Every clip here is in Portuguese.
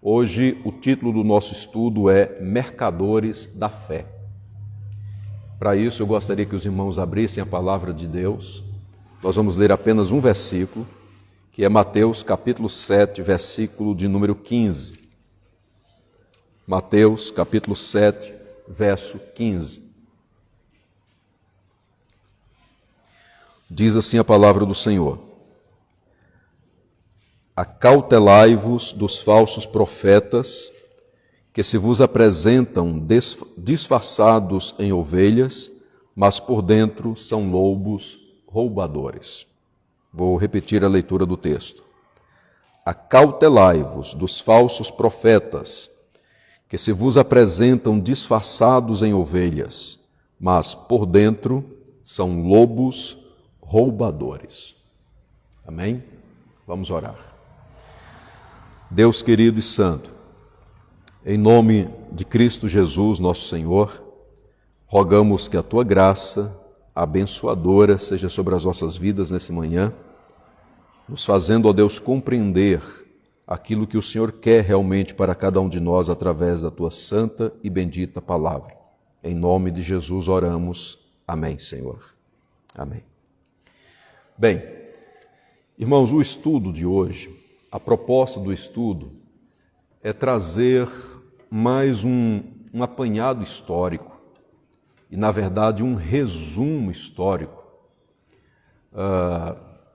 Hoje o título do nosso estudo é Mercadores da Fé. Para isso eu gostaria que os irmãos abrissem a palavra de Deus. Nós vamos ler apenas um versículo, que é Mateus capítulo 7, versículo de número 15. Mateus capítulo 7, verso 15. Diz assim a palavra do Senhor: Acautelai-vos dos falsos profetas, que se vos apresentam disfarçados em ovelhas, mas por dentro são lobos roubadores. Vou repetir a leitura do texto. Acautelai-vos dos falsos profetas, que se vos apresentam disfarçados em ovelhas, mas por dentro são lobos roubadores. Amém? Vamos orar. Deus querido e santo, em nome de Cristo Jesus, nosso Senhor, rogamos que a Tua graça abençoadora seja sobre as nossas vidas nessa manhã, nos fazendo, ó Deus, compreender aquilo que o Senhor quer realmente para cada um de nós através da Tua santa e bendita palavra. Em nome de Jesus oramos. Amém, Senhor. Amém. Bem, irmãos, o estudo de hoje, a proposta do estudo é trazer mais um apanhado histórico e, na verdade, um resumo histórico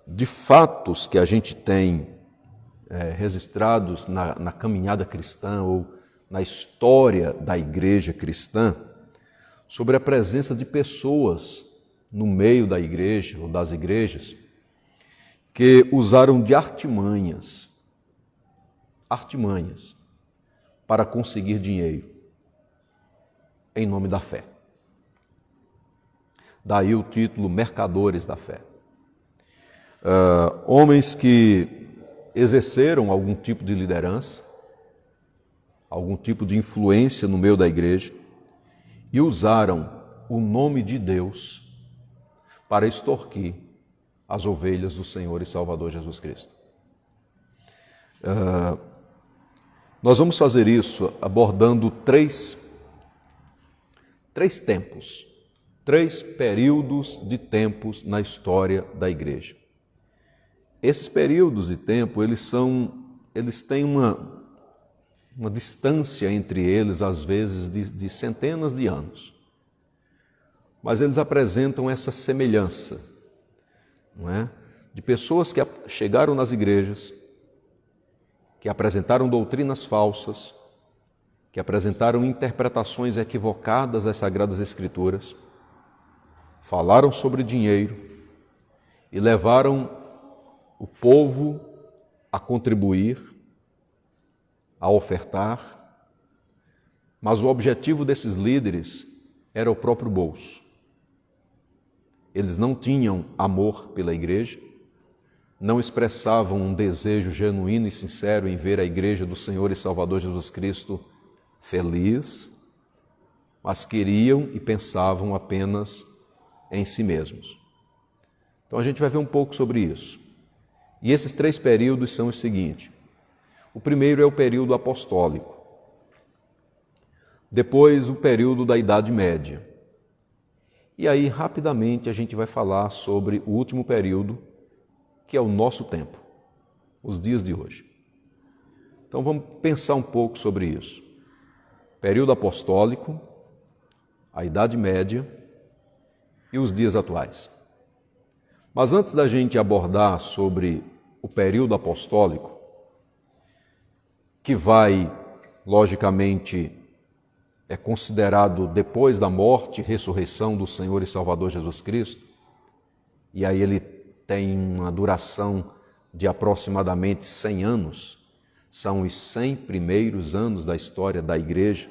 de fatos que a gente tem registrados na caminhada cristã ou na história da igreja cristã, sobre a presença de pessoas no meio da igreja ou das igrejas que usaram de artimanhas para conseguir dinheiro em nome da fé. Daí o título Mercadores da Fé. Homens que exerceram algum tipo de liderança, algum tipo de influência no meio da igreja e usaram o nome de Deus para extorquir as ovelhas do Senhor e Salvador Jesus Cristo. Nós vamos fazer isso abordando três tempos, três períodos de tempos na história da igreja. Esses períodos de tempo, eles têm uma distância entre eles, às vezes, de centenas de anos. Mas eles apresentam essa semelhança, não é? De pessoas que chegaram nas igrejas, que apresentaram doutrinas falsas, que apresentaram interpretações equivocadas das Sagradas Escrituras, falaram sobre dinheiro e levaram o povo a contribuir, a ofertar, mas o objetivo desses líderes era o próprio bolso. Eles não tinham amor pela igreja, não expressavam um desejo genuíno e sincero em ver a igreja do Senhor e Salvador Jesus Cristo feliz, mas queriam e pensavam apenas em si mesmos. Então a gente vai ver um pouco sobre isso. E esses três períodos são os seguintes. O primeiro é o período apostólico. Depois o período da Idade Média. E aí, rapidamente, a gente vai falar sobre o último período, que é o nosso tempo, os dias de hoje. Então vamos pensar um pouco sobre isso. Período apostólico, a Idade Média e os dias atuais. Mas antes da gente abordar sobre o período apostólico, que vai, logicamente, é considerado depois da morte e ressurreição do Senhor e Salvador Jesus Cristo, e aí ele tem uma duração de aproximadamente 100 anos, são os 100 primeiros anos da história da igreja.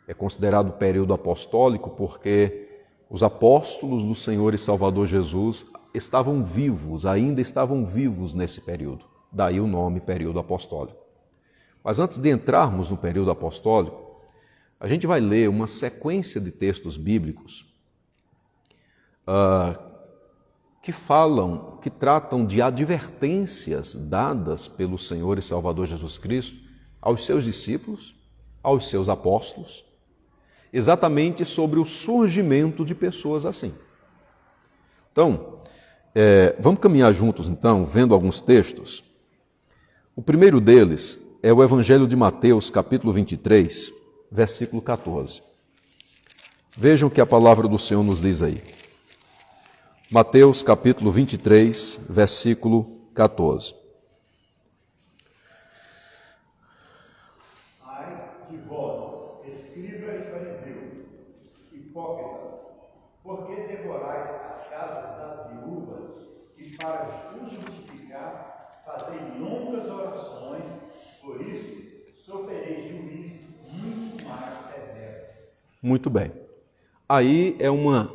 É considerado período apostólico porque os apóstolos do Senhor e Salvador Jesus estavam vivos, ainda estavam vivos nesse período, daí o nome período apostólico. Mas antes de entrarmos no período apostólico, a gente vai ler uma sequência de textos bíblicos que tratam de advertências dadas pelo Senhor e Salvador Jesus Cristo aos seus discípulos, aos seus apóstolos, exatamente sobre o surgimento de pessoas assim. Então, vamos caminhar juntos, então, vendo alguns textos. O primeiro deles é o Evangelho de Mateus, capítulo 23, versículo 14. Vejam o que a palavra do Senhor nos diz aí. Mateus, capítulo 23, versículo 14. Ai de vós, escriba e fariseu, hipócritas, porque devorais as casas das viúvas e para os justificar fazei longas orações, por isso sofrereis juízo muito mais severo. Muito bem. Aí é uma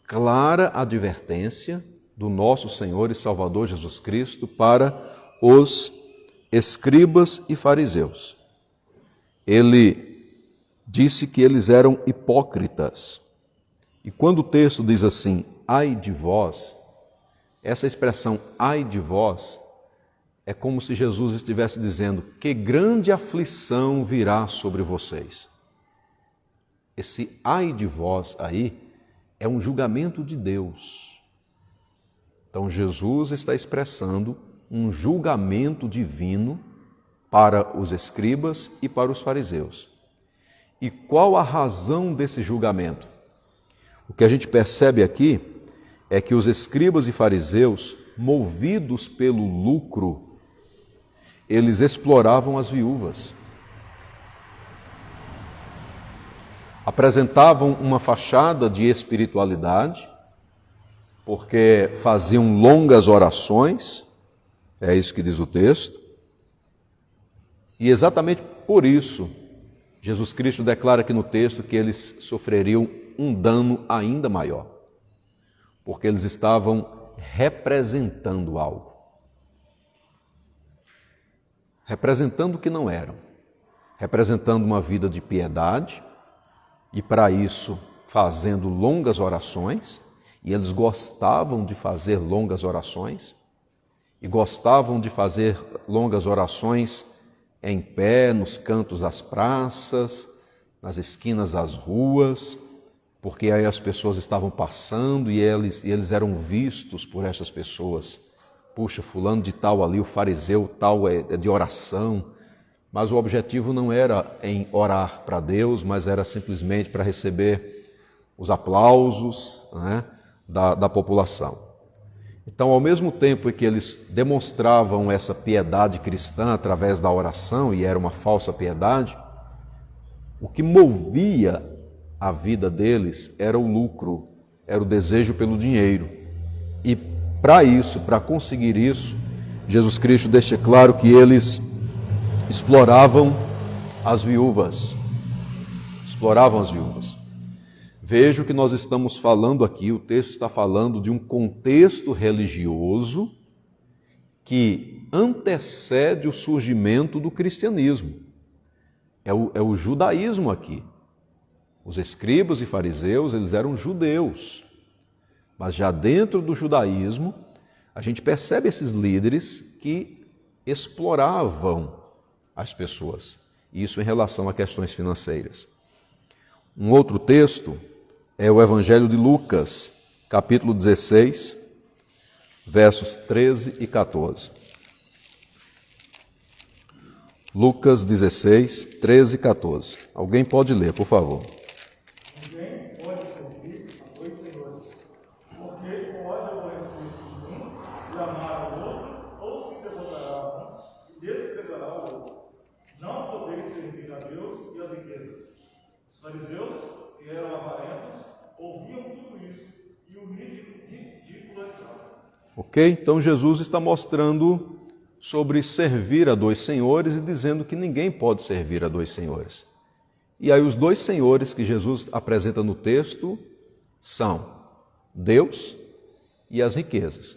clara advertência do nosso Senhor e Salvador Jesus Cristo para os escribas e fariseus. Ele disse que eles eram hipócritas. E quando o texto diz assim, ai de vós, essa expressão ai de vós é como se Jesus estivesse dizendo que grande aflição virá sobre vocês. Esse ai de vós aí é um julgamento de Deus. Então Jesus está expressando um julgamento divino para os escribas e para os fariseus. E qual a razão desse julgamento? O que a gente percebe aqui é que os escribas e fariseus, movidos pelo lucro, eles exploravam as viúvas. Apresentavam uma fachada de espiritualidade, porque faziam longas orações, é isso que diz o texto, e exatamente por isso, Jesus Cristo declara aqui no texto que eles sofreriam um dano ainda maior, porque eles estavam representando algo, representando o que não eram, representando uma vida de piedade, e para isso fazendo longas orações, e eles gostavam de fazer longas orações, e gostavam de fazer longas orações em pé, nos cantos das praças, nas esquinas das ruas, porque aí as pessoas estavam passando e eles eram vistos por essas pessoas. Puxa, fulano de tal ali, o fariseu tal é de oração. Mas o objetivo não era em orar para Deus, mas era simplesmente para receber os aplausos, né, da população. Então, ao mesmo tempo em que eles demonstravam essa piedade cristã através da oração, e era uma falsa piedade, o que movia a vida deles era o lucro, era o desejo pelo dinheiro. E para isso, para conseguir isso, Jesus Cristo deixa claro que eles exploravam as viúvas. Exploravam as viúvas. Veja o que nós estamos falando aqui, o texto está falando de um contexto religioso que antecede o surgimento do cristianismo. É o judaísmo aqui. Os escribas e fariseus, eles eram judeus. Mas já dentro do judaísmo, a gente percebe esses líderes que exploravam as pessoas. Isso em relação a questões financeiras. Um outro texto é o Evangelho de Lucas, capítulo 16, versos 13 e 14. Lucas 16, 13 e 14. Alguém pode ler, por favor. Ninguém pode servir a dois senhores, porque pode aborrecer-se de um e amar o outro, ou se devotará a um e desprezará o outro. Não podeis servir a Deus e as riquezas. Os fariseus, que eram avarentos, ouviam tudo isso e o ridicularizavam. Ok? Então Jesus está mostrando sobre servir a dois senhores e dizendo que ninguém pode servir a dois senhores. E aí os dois senhores que Jesus apresenta no texto são Deus e as riquezas.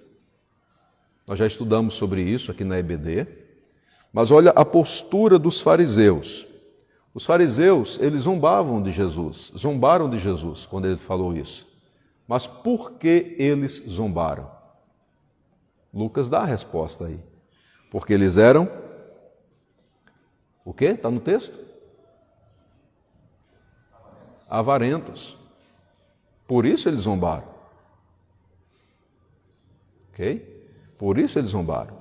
Nós já estudamos sobre isso aqui na EBD, mas olha a postura dos fariseus. Os fariseus, eles zombaram de Jesus quando ele falou isso. Mas por que eles zombaram? Lucas dá a resposta aí. Porque eles eram O quê? Está no texto? Avarentos. Por isso eles zombaram. Ok? Por isso eles zombaram.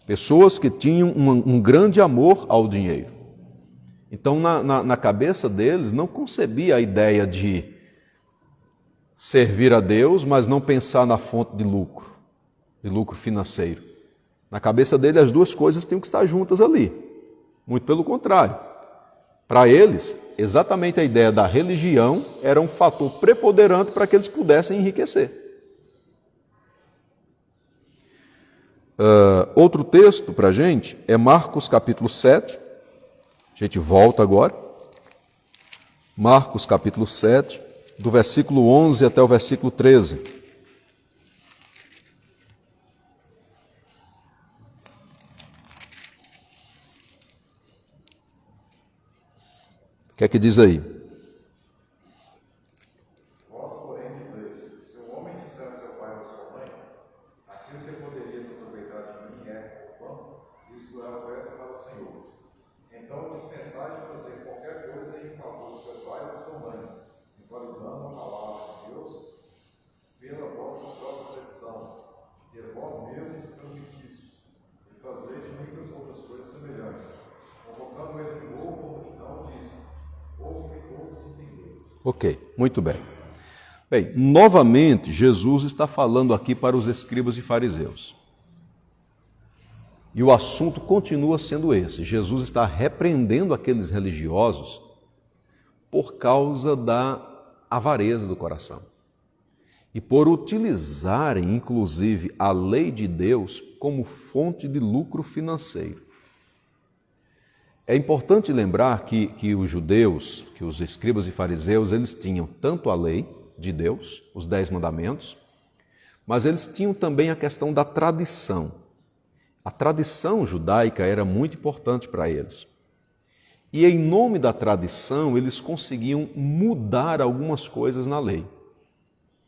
Pessoas que tinham um grande amor ao dinheiro. Então, na cabeça deles, não concebia a ideia de servir a Deus, mas não pensar na fonte de lucro financeiro. Na cabeça dele, as duas coisas tinham que estar juntas ali. Muito pelo contrário. Para eles, exatamente a ideia da religião era um fator preponderante para que eles pudessem enriquecer. Outro texto para a gente é Marcos capítulo 7. A gente volta agora. Marcos capítulo 7, do versículo 11 até o versículo 13. O que é que diz aí? Vós, porém, dizeis: se um homem disser a seu pai ou a sua mãe, aquilo que poderias aproveitar de mim é o pão, isto é oferta para o Senhor. Então dispensai de fazer qualquer coisa em favor do seu pai ou da sua mãe, invalidando a palavra de Deus pela vossa própria tradição, que vós mesmos transmitistes, e fazei muitas outras coisas semelhantes. Convocando ele de novo, a multidão disse: ouve e todos entenderam. Ok, muito bem. Bem, novamente, Jesus está falando aqui para os escribas e fariseus. E o assunto continua sendo esse. Jesus está repreendendo aqueles religiosos por causa da avareza do coração. E por utilizarem, inclusive, a lei de Deus como fonte de lucro financeiro. É importante lembrar que os judeus, que os escribas e fariseus, eles tinham tanto a lei de Deus, os 10 mandamentos, mas eles tinham também a questão da tradição. A tradição judaica era muito importante para eles. E em nome da tradição, eles conseguiam mudar algumas coisas na lei,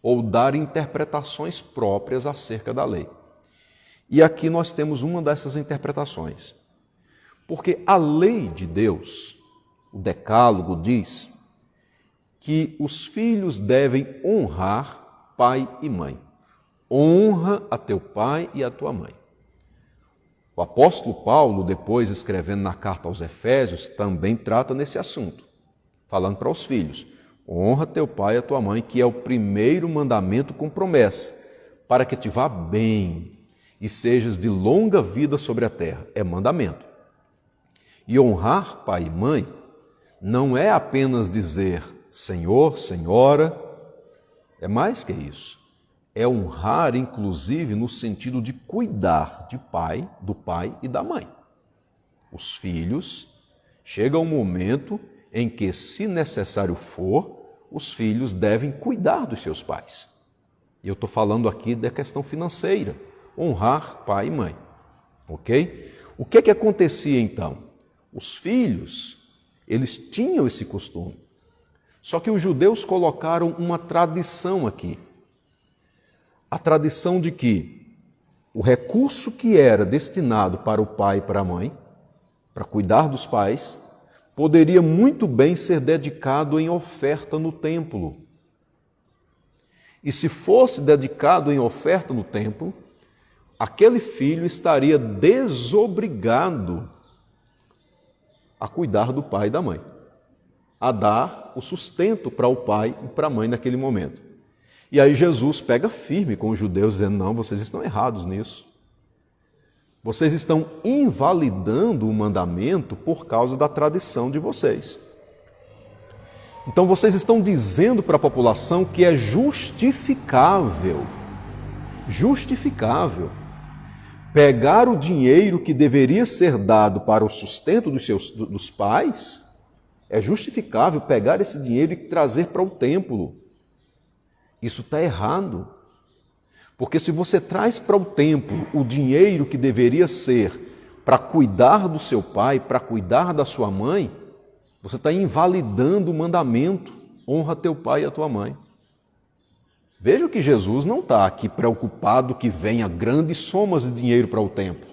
ou dar interpretações próprias acerca da lei. E aqui nós temos uma dessas interpretações. Porque a lei de Deus, o Decálogo, diz que os filhos devem honrar pai e mãe. Honra a teu pai e a tua mãe. O apóstolo Paulo, depois escrevendo na carta aos Efésios, também trata nesse assunto, falando para os filhos: honra teu pai e a tua mãe, que é o primeiro mandamento com promessa, para que te vá bem e sejas de longa vida sobre a terra. É mandamento. E honrar pai e mãe não é apenas dizer Senhor, Senhora, é mais que isso. É honrar, inclusive, no sentido de cuidar do pai e da mãe. Os filhos, chega um momento em que, se necessário for, os filhos devem cuidar dos seus pais. E eu estou falando aqui da questão financeira, honrar pai e mãe. Ok? O que é que acontecia então? Os filhos, eles tinham esse costume. Só que os judeus colocaram uma tradição aqui. A tradição de que o recurso que era destinado para o pai e para a mãe, para cuidar dos pais, poderia muito bem ser dedicado em oferta no templo. E se fosse dedicado em oferta no templo, aquele filho estaria desobrigado a cuidar do pai e da mãe, a dar o sustento para o pai e para a mãe naquele momento. E aí Jesus pega firme com os judeus, dizendo: não, vocês estão errados nisso. Vocês estão invalidando o mandamento por causa da tradição de vocês. Então vocês estão dizendo para a população que é justificável pegar o dinheiro que deveria ser dado para o sustento dos pais, é justificável pegar esse dinheiro e trazer para o templo. Isso está errado. Porque se você traz para o templo o dinheiro que deveria ser para cuidar do seu pai, para cuidar da sua mãe, você está invalidando o mandamento: honra teu pai e a tua mãe. Veja que Jesus não está aqui preocupado que venha grandes somas de dinheiro para o templo.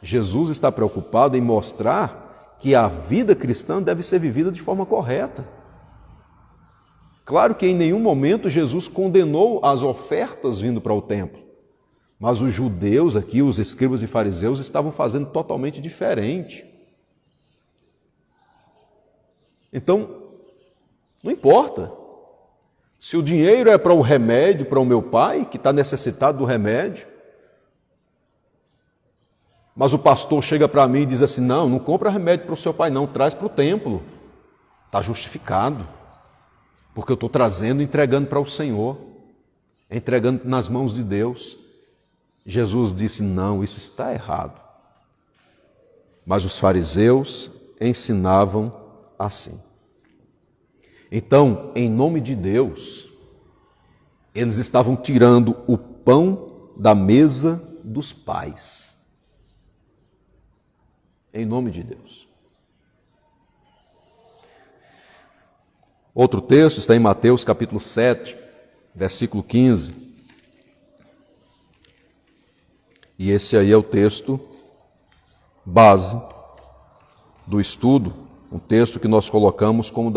Jesus está preocupado em mostrar que a vida cristã deve ser vivida de forma correta. Claro que em nenhum momento Jesus condenou as ofertas vindo para o templo, mas os judeus aqui, os escribas e fariseus, estavam fazendo totalmente diferente. Então, não importa. Se o dinheiro é para o remédio, para o meu pai, que está necessitado do remédio, mas o pastor chega para mim e diz assim, não compra remédio para o seu pai não, traz para o templo. Está justificado, porque eu estou trazendo e entregando para o Senhor, entregando nas mãos de Deus. Jesus disse, não, isso está errado. Mas os fariseus ensinavam assim. Então, em nome de Deus, eles estavam tirando o pão da mesa dos pais. Em nome de Deus. Outro texto está em Mateus capítulo 7, versículo 15. E esse aí é o texto base do estudo, um texto que nós colocamos como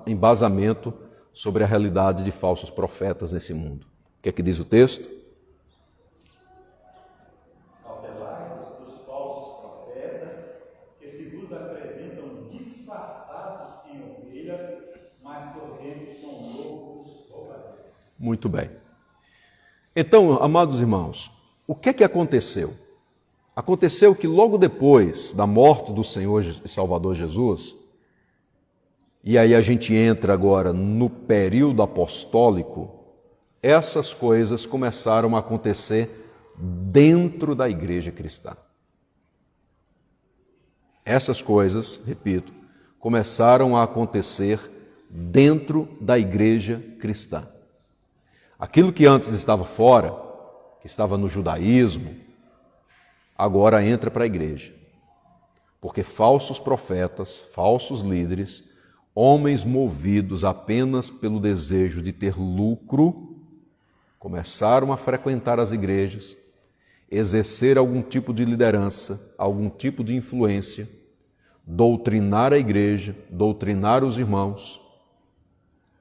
embasamento sobre a realidade de falsos profetas nesse mundo. O que é que diz o texto? Cautelai-vos dos falsos profetas, que se vos apresentam disfarçados em ovelhas, mas por dentro são lobos roubadores. Muito bem. Então, amados irmãos, o que é que aconteceu? Aconteceu que logo depois da morte do Senhor e Salvador Jesus, e aí a gente entra agora no período apostólico, essas coisas começaram a acontecer dentro da igreja cristã. Essas coisas, repito, começaram a acontecer dentro da igreja cristã. Aquilo que antes estava fora, que estava no judaísmo, agora entra para a igreja. Porque falsos profetas, falsos líderes, homens movidos apenas pelo desejo de ter lucro, começaram a frequentar as igrejas, exercer algum tipo de liderança, algum tipo de influência, doutrinar a igreja, doutrinar os irmãos,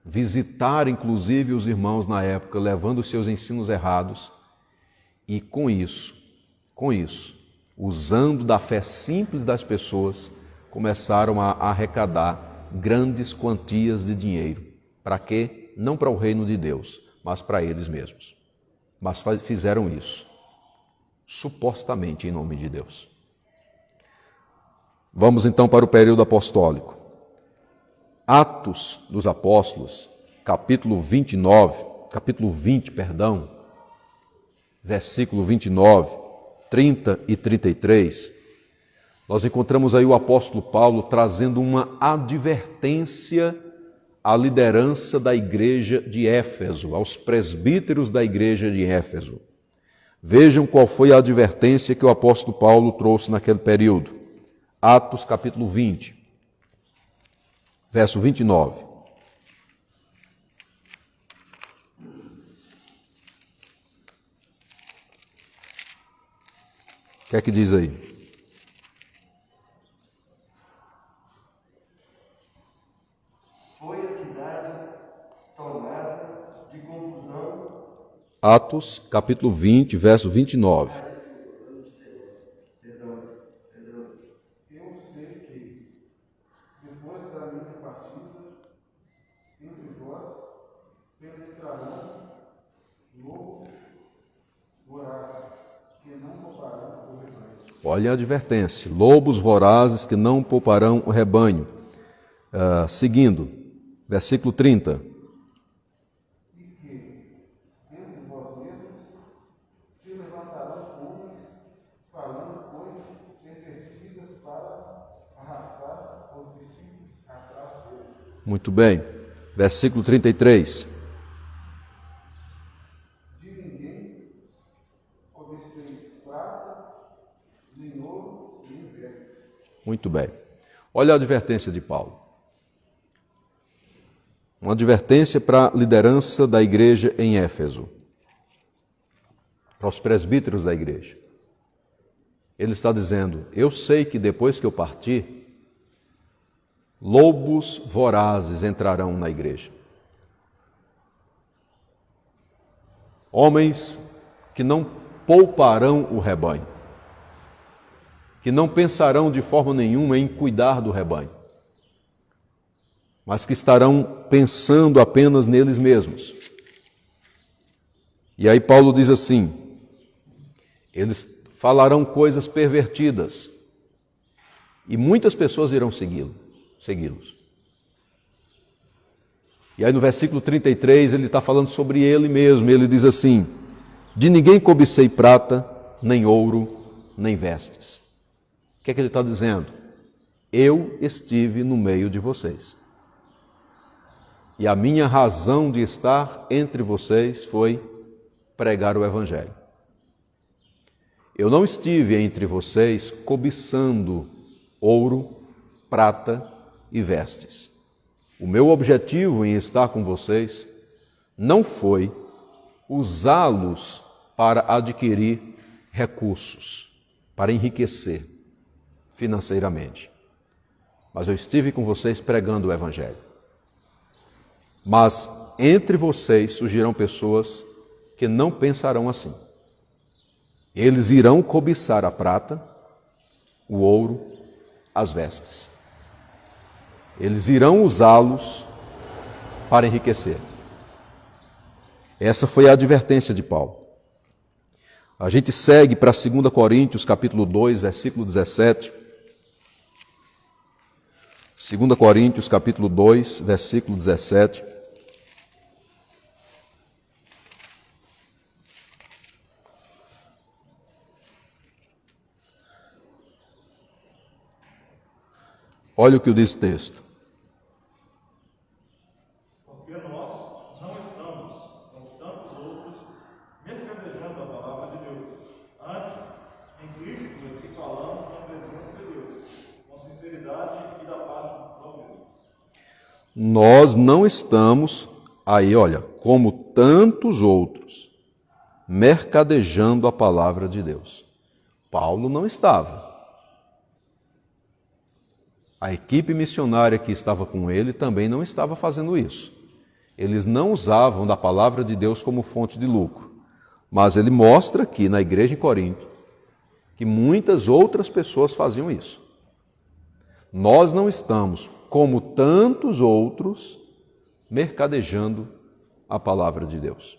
visitar inclusive os irmãos na época, levando os seus ensinos errados, e com isso, usando da fé simples das pessoas, começaram a arrecadar grandes quantias de dinheiro. Para quê? Não para o reino de Deus, mas para eles mesmos. Mas fizeram isso, supostamente em nome de Deus. Vamos então para o período apostólico. Atos dos Apóstolos, capítulo 20, versículo 29, 30 e 33, nós encontramos aí o apóstolo Paulo trazendo uma advertência à liderança da igreja de Éfeso, aos presbíteros da igreja de Éfeso. Vejam qual foi a advertência que o apóstolo Paulo trouxe naquele período. Atos capítulo 20, verso 29. O que é que diz aí? Foi a cidade tomada de confusão. Atos, capítulo 20, verso 29. Perdão. Eu sei que, depois da minha partida, entre vós penetrarão lobos vorazes, que não pouparão o rebanho. Olha a advertência. Lobos vorazes que não pouparão o rebanho. Seguindo, versículo 30. E que, entre vós mesmos, se levantarão homens, falando coisas pervertidas para arrastar os discípulos atrás deles. Muito bem. Versículo 33. De ninguém obesteis prata, nem ouro, nem vestes. Muito bem. Olha a advertência de Paulo. Uma advertência para a liderança da igreja em Éfeso, para os presbíteros da igreja. Ele está dizendo, eu sei que depois que eu partir, lobos vorazes entrarão na igreja. Homens que não pouparão o rebanho, que não pensarão de forma nenhuma em cuidar do rebanho, mas que estarão pensando apenas neles mesmos. E aí Paulo diz assim: eles falarão coisas pervertidas e muitas pessoas irão segui-los. E aí no versículo 33 ele está falando sobre ele mesmo. Ele diz assim: de ninguém cobicei prata, nem ouro, nem vestes. O que é que ele está dizendo? Eu estive no meio de vocês. E a minha razão de estar entre vocês foi pregar o Evangelho. Eu não estive entre vocês cobiçando ouro, prata e vestes. O meu objetivo em estar com vocês não foi usá-los para adquirir recursos, para enriquecer financeiramente. Mas eu estive com vocês pregando o Evangelho. Mas entre vocês surgirão pessoas que não pensarão assim. Eles irão cobiçar a prata, o ouro, as vestes. Eles irão usá-los para enriquecer. Essa foi a advertência de Paulo. A gente segue para 2 Coríntios, capítulo 2, versículo 17. 2 Coríntios, capítulo 2, versículo 17. Olha o que diz o texto. Porque nós não estamos, como tantos outros, mercadejando a palavra de Deus. Antes, em Cristo é que falamos na presença de Deus, com sinceridade e da parte do próprio Deus. Nós não estamos, aí olha, como tantos outros, mercadejando a palavra de Deus. Paulo não estava. A equipe missionária que estava com ele também não estava fazendo isso. Eles não usavam da palavra de Deus como fonte de lucro. Mas ele mostra aqui na igreja em Corinto que muitas outras pessoas faziam isso. Nós não estamos, como tantos outros, mercadejando a palavra de Deus.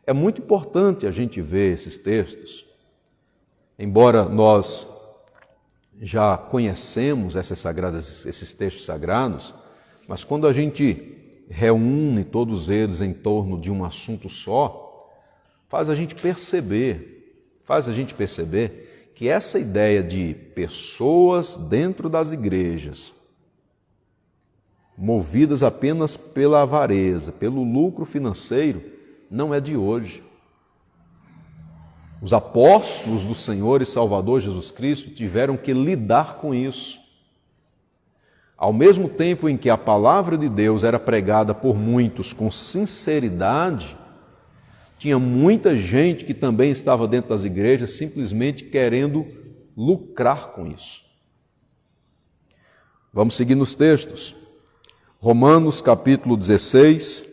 É muito importante a gente ver esses textos, embora nós já conhecemos esses textos sagrados, mas quando a gente reúne todos eles em torno de um assunto só, faz a gente perceber que essa ideia de pessoas dentro das igrejas, movidas apenas pela avareza, pelo lucro financeiro, não é de hoje. Os apóstolos do Senhor e Salvador Jesus Cristo tiveram que lidar com isso. Ao mesmo tempo em que a palavra de Deus era pregada por muitos com sinceridade, tinha muita gente que também estava dentro das igrejas simplesmente querendo lucrar com isso. Vamos seguir nos textos. Romanos capítulo 16,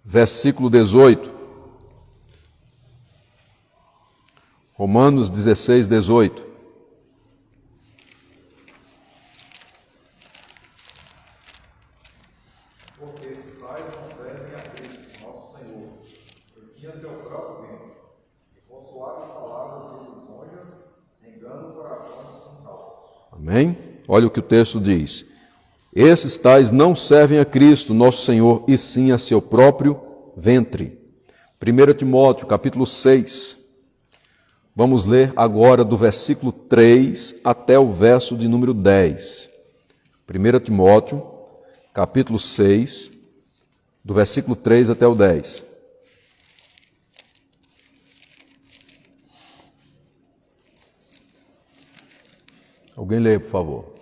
versículo 18. Romanos 16, 18. Porque esses tais não servem a Cristo, nosso Senhor, e sim a seu próprio bem, e com suaves palavras e lisonjas enganam o coração dos incautos. Amém? Olha o que o texto diz. Esses tais não servem a Cristo, nosso Senhor, e sim a seu próprio ventre. 1 Timóteo, capítulo 6. Vamos ler agora do versículo 3 até o verso de número 10. 1 Timóteo, capítulo 6, do versículo 3 até o 10. Alguém lê, por favor.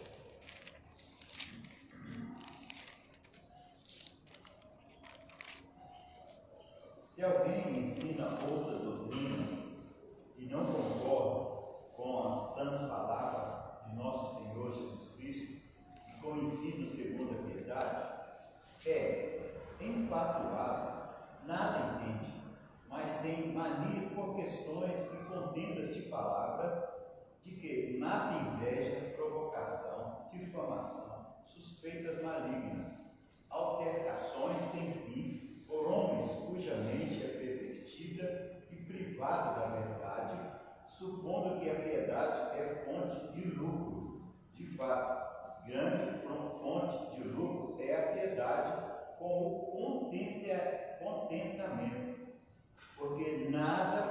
Se alguém ensina outra doutrina e não concorda com as sãs palavras de nosso ensino segundo a piedade, é enfatuado, nada entende, mas tem mania por questões e contendas de palavras, de que nasce inveja, provocação, difamação, suspeitas malignas, altercações sem fim, por homens cuja mente é pervertida e privado da verdade, supondo que a piedade é fonte de lucro. De fato, grande fonte de lucro é a piedade com o contentamento, porque nada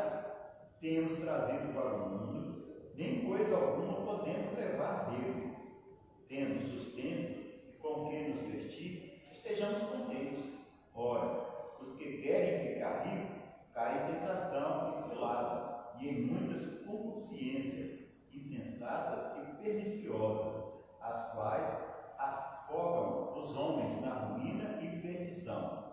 temos trazido para o mundo, nem coisa alguma podemos levar dele. Tendo sustento e com que nos vestir, estejamos contentes. Ora, os que querem ficar ricos caem em tentação e cilada, e em muitas concupiscências insensatas e perniciosas, as quais afogam os homens na ruína e perdição.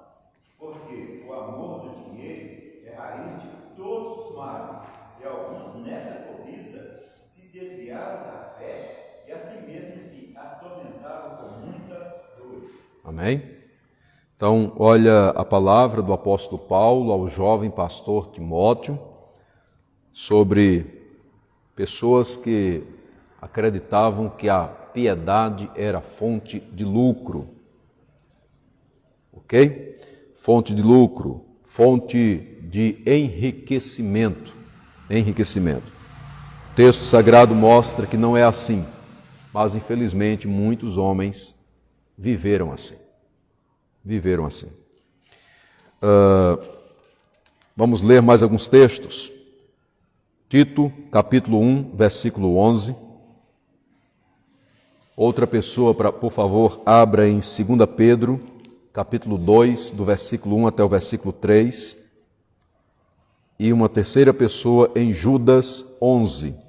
Porque o amor do dinheiro é raiz de todos os males, e alguns nessa cobiça se desviaram da fé e assim mesmo se atormentaram com muitas dores. Amém? Então, olha a palavra do apóstolo Paulo ao jovem pastor Timóteo sobre pessoas que acreditavam que a piedade era fonte de lucro. Ok? Fonte de lucro, fonte de enriquecimento. Enriquecimento. O texto sagrado mostra que não é assim, mas infelizmente muitos homens viveram assim. Viveram assim. Vamos ler mais alguns textos. Tito, capítulo 1, versículo 11. Outra pessoa, por favor, abra em 2 Pedro, capítulo 2, do versículo 1 até o versículo 3. E uma terceira pessoa em Judas 11.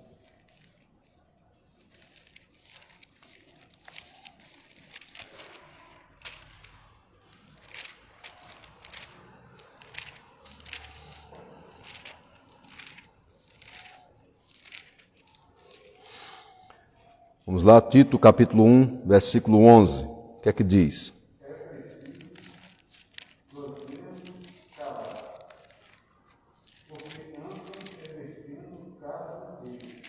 Vamos lá, Tito, capítulo 1, versículo 11. O que é que diz? É preciso manter-nos calados, porque andam exercendo casa deles,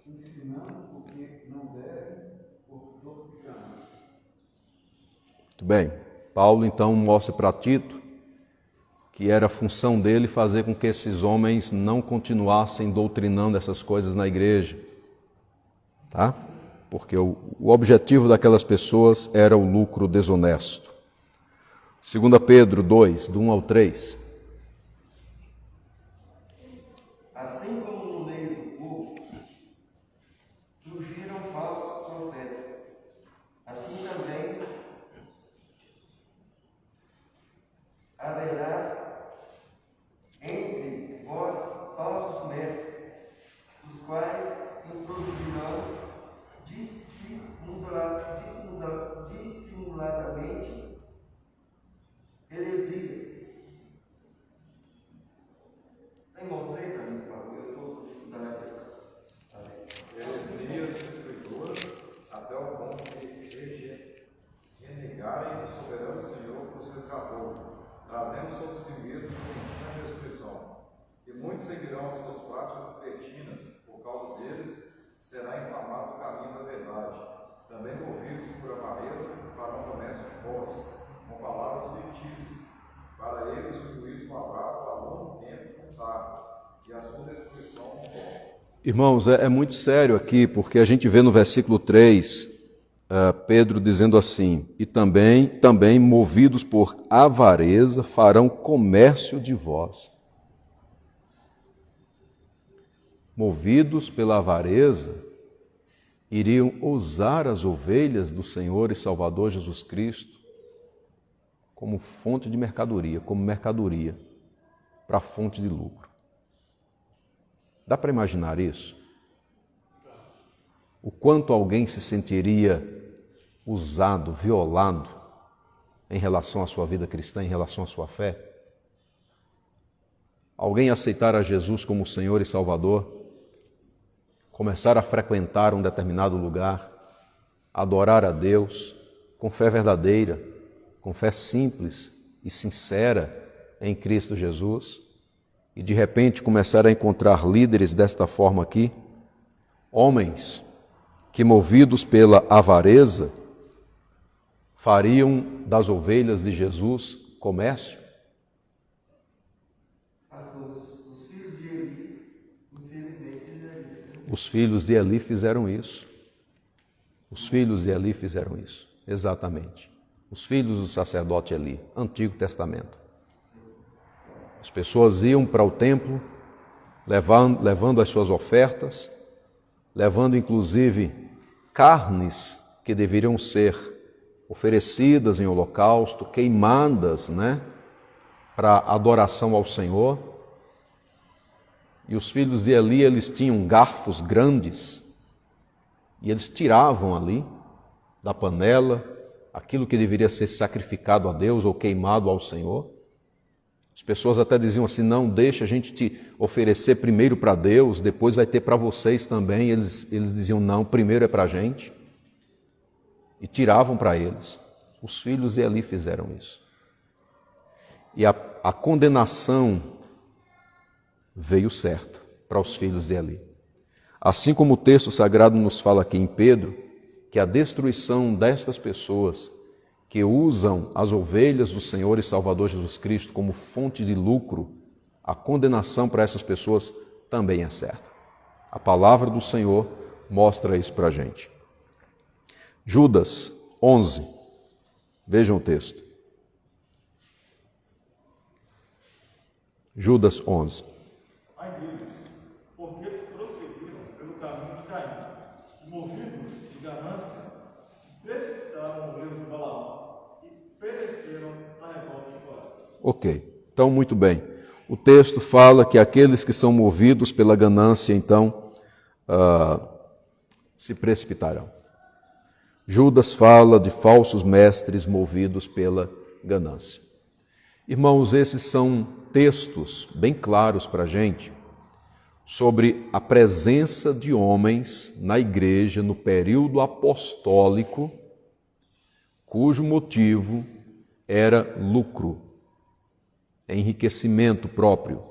ensinando o que não devem por todo caminho. Muito bem. Paulo, então, mostra para Tito que era a função dele fazer com que esses homens não continuassem doutrinando essas coisas na igreja. Tá? Porque o objetivo daquelas pessoas era o lucro desonesto. 2 Pedro 2, do 1 ao 3. Assim como no meio do povo surgiram falsos profetas, assim também haverá entre vós falsos mestres, os quais introduzirão dissimuladamente heresias. Irmãos, leia para mim, por favor, eu estou estudando aqui. Heresias destruidoras até o ponto de renegarem o soberano Senhor que os resgatou, trazendo sobre si mesmo contínua destruição. E muitos seguirão as suas práticas libertinas, por causa deles será inflamado o caminho da verdade. Também movidos por avareza, farão comércio de vós, com palavras fictícias. Para eles o juízo lavrado a longo tempo contável, e a sua destruição não volta. Irmãos, é muito sério aqui, porque a gente vê no versículo 3, Pedro dizendo assim: e também movidos por avareza, farão comércio de vós. Movidos pela avareza, iriam usar as ovelhas do Senhor e Salvador Jesus Cristo como fonte de mercadoria, para fonte de lucro. Dá para imaginar isso? O quanto alguém se sentiria usado, violado em relação à sua vida cristã, em relação à sua fé? Alguém aceitar a Jesus como Senhor e Salvador, começar a frequentar um determinado lugar, adorar a Deus com fé verdadeira, com fé simples e sincera em Cristo Jesus, e de repente começar a encontrar líderes desta forma aqui, homens que, movidos pela avareza, fariam das ovelhas de Jesus comércio? Pastor, os filhos de Eli, infelizmente, fizeram isso. Os filhos de Eli fizeram isso. Os filhos de Eli fizeram isso, exatamente. Os filhos do sacerdote Eli, Antigo Testamento. As pessoas iam para o templo, levando as suas ofertas, levando inclusive carnes que deveriam ser oferecidas em holocausto, queimadas, para adoração ao Senhor. E os filhos de Eli, eles tinham garfos grandes e eles tiravam ali da panela aquilo que deveria ser sacrificado a Deus ou queimado ao Senhor. As pessoas até diziam assim: não, deixa a gente te oferecer primeiro para Deus, depois vai ter para vocês também. Eles diziam: não, primeiro é para a gente. E tiravam para eles. Os filhos de Eli fizeram isso. E a condenação veio certa para os filhos de Eli. Assim como o texto sagrado nos fala aqui em Pedro, que a destruição destas pessoas que usam as ovelhas do Senhor e Salvador Jesus Cristo como fonte de lucro, a condenação para essas pessoas também é certa. A palavra do Senhor mostra isso para a gente. Judas 11, vejam o texto. Judas 11. Ai deles, porque prosseguiram pelo caminho de Caim, e movidos de ganância, se precipitaram no erro de Balaão e pereceram na revolta de Coré. Ok, então muito bem. O texto fala que aqueles que são movidos pela ganância, então, se precipitarão. Judas fala de falsos mestres movidos pela ganância. Irmãos, esses são textos bem claros para a gente sobre a presença de homens na igreja no período apostólico, cujo motivo era lucro, enriquecimento próprio,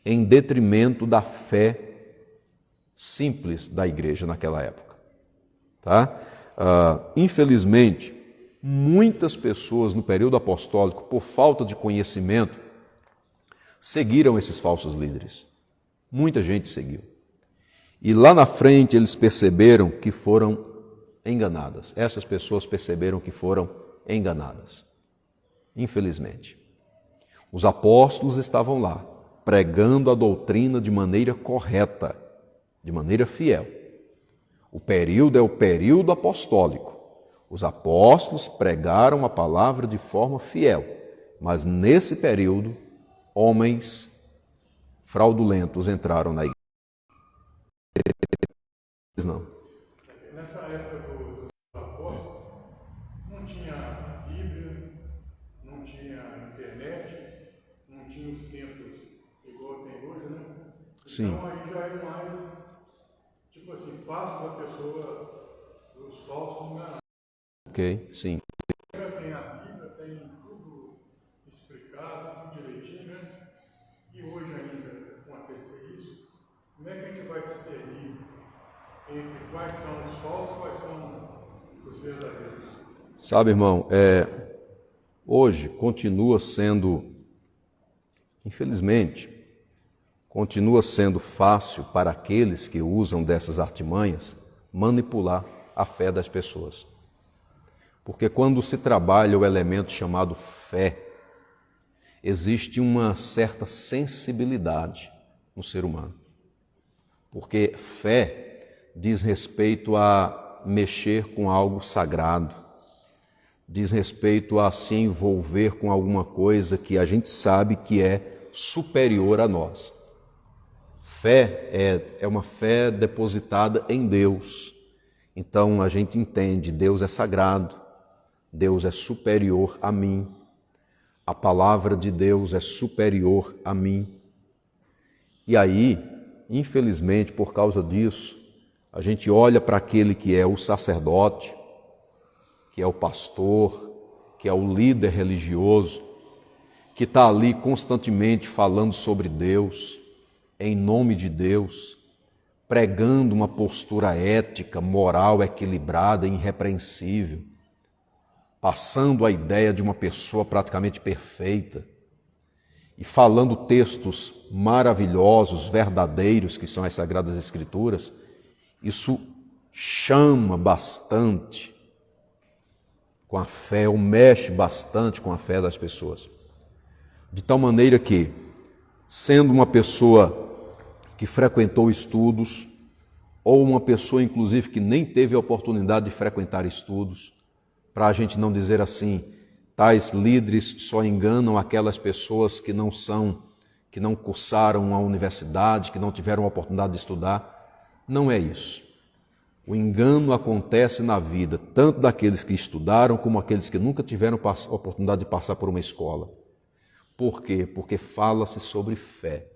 em detrimento da fé simples da igreja naquela época. Tá? Infelizmente, muitas pessoas no período apostólico, por falta de conhecimento, seguiram esses falsos líderes. Muita gente seguiu. E lá na frente eles perceberam que foram enganadas. Essas pessoas perceberam que foram enganadas. Infelizmente. Os apóstolos estavam lá, pregando a doutrina de maneira correta, de maneira fiel. O período é o período apostólico. Os apóstolos pregaram a palavra de forma fiel, mas nesse período, homens fraudulentos entraram na igreja. Não. Nessa época dos apóstolos, não tinha Bíblia, não tinha internet, não tinha os templos igual tem hoje, né? Sim. Então aí já é mais, tipo assim, fácil da pessoa, dos falsos enganar. Ok, sim. Tem a Bíblia, tem tudo explicado, tudo direitinho, né? E hoje ainda acontecer isso, como é que a gente vai discernir entre quais são os falsos e quais são os verdadeiros? Sabe, irmão, hoje continua sendo, infelizmente, continua sendo fácil para aqueles que usam dessas artimanhas manipular a fé das pessoas. Porque quando se trabalha o elemento chamado fé, existe uma certa sensibilidade no ser humano. Porque fé diz respeito a mexer com algo sagrado, diz respeito a se envolver com alguma coisa que a gente sabe que é superior a nós. Fé é uma fé depositada em Deus. Então a gente entende, Deus é sagrado, Deus é superior a mim, a palavra de Deus é superior a mim. E aí, infelizmente, por causa disso, A gente olha para aquele que é o sacerdote, que é o pastor, que é o líder religioso, que está ali constantemente falando sobre Deus, em nome de Deus, pregando uma postura ética, moral, equilibrada, irrepreensível, passando a ideia de uma pessoa praticamente perfeita e falando textos maravilhosos, verdadeiros, que são as Sagradas Escrituras. Isso chama bastante com a fé, ou mexe bastante com a fé das pessoas. De tal maneira que, sendo uma pessoa que frequentou estudos, ou uma pessoa, inclusive, que nem teve a oportunidade de frequentar estudos, para a gente não dizer assim, tais líderes só enganam aquelas pessoas que não cursaram a universidade, que não tiveram a oportunidade de estudar. Não é isso. O engano acontece na vida, tanto daqueles que estudaram, como aqueles que nunca tiveram a oportunidade de passar por uma escola. Por quê? Porque fala-se sobre fé.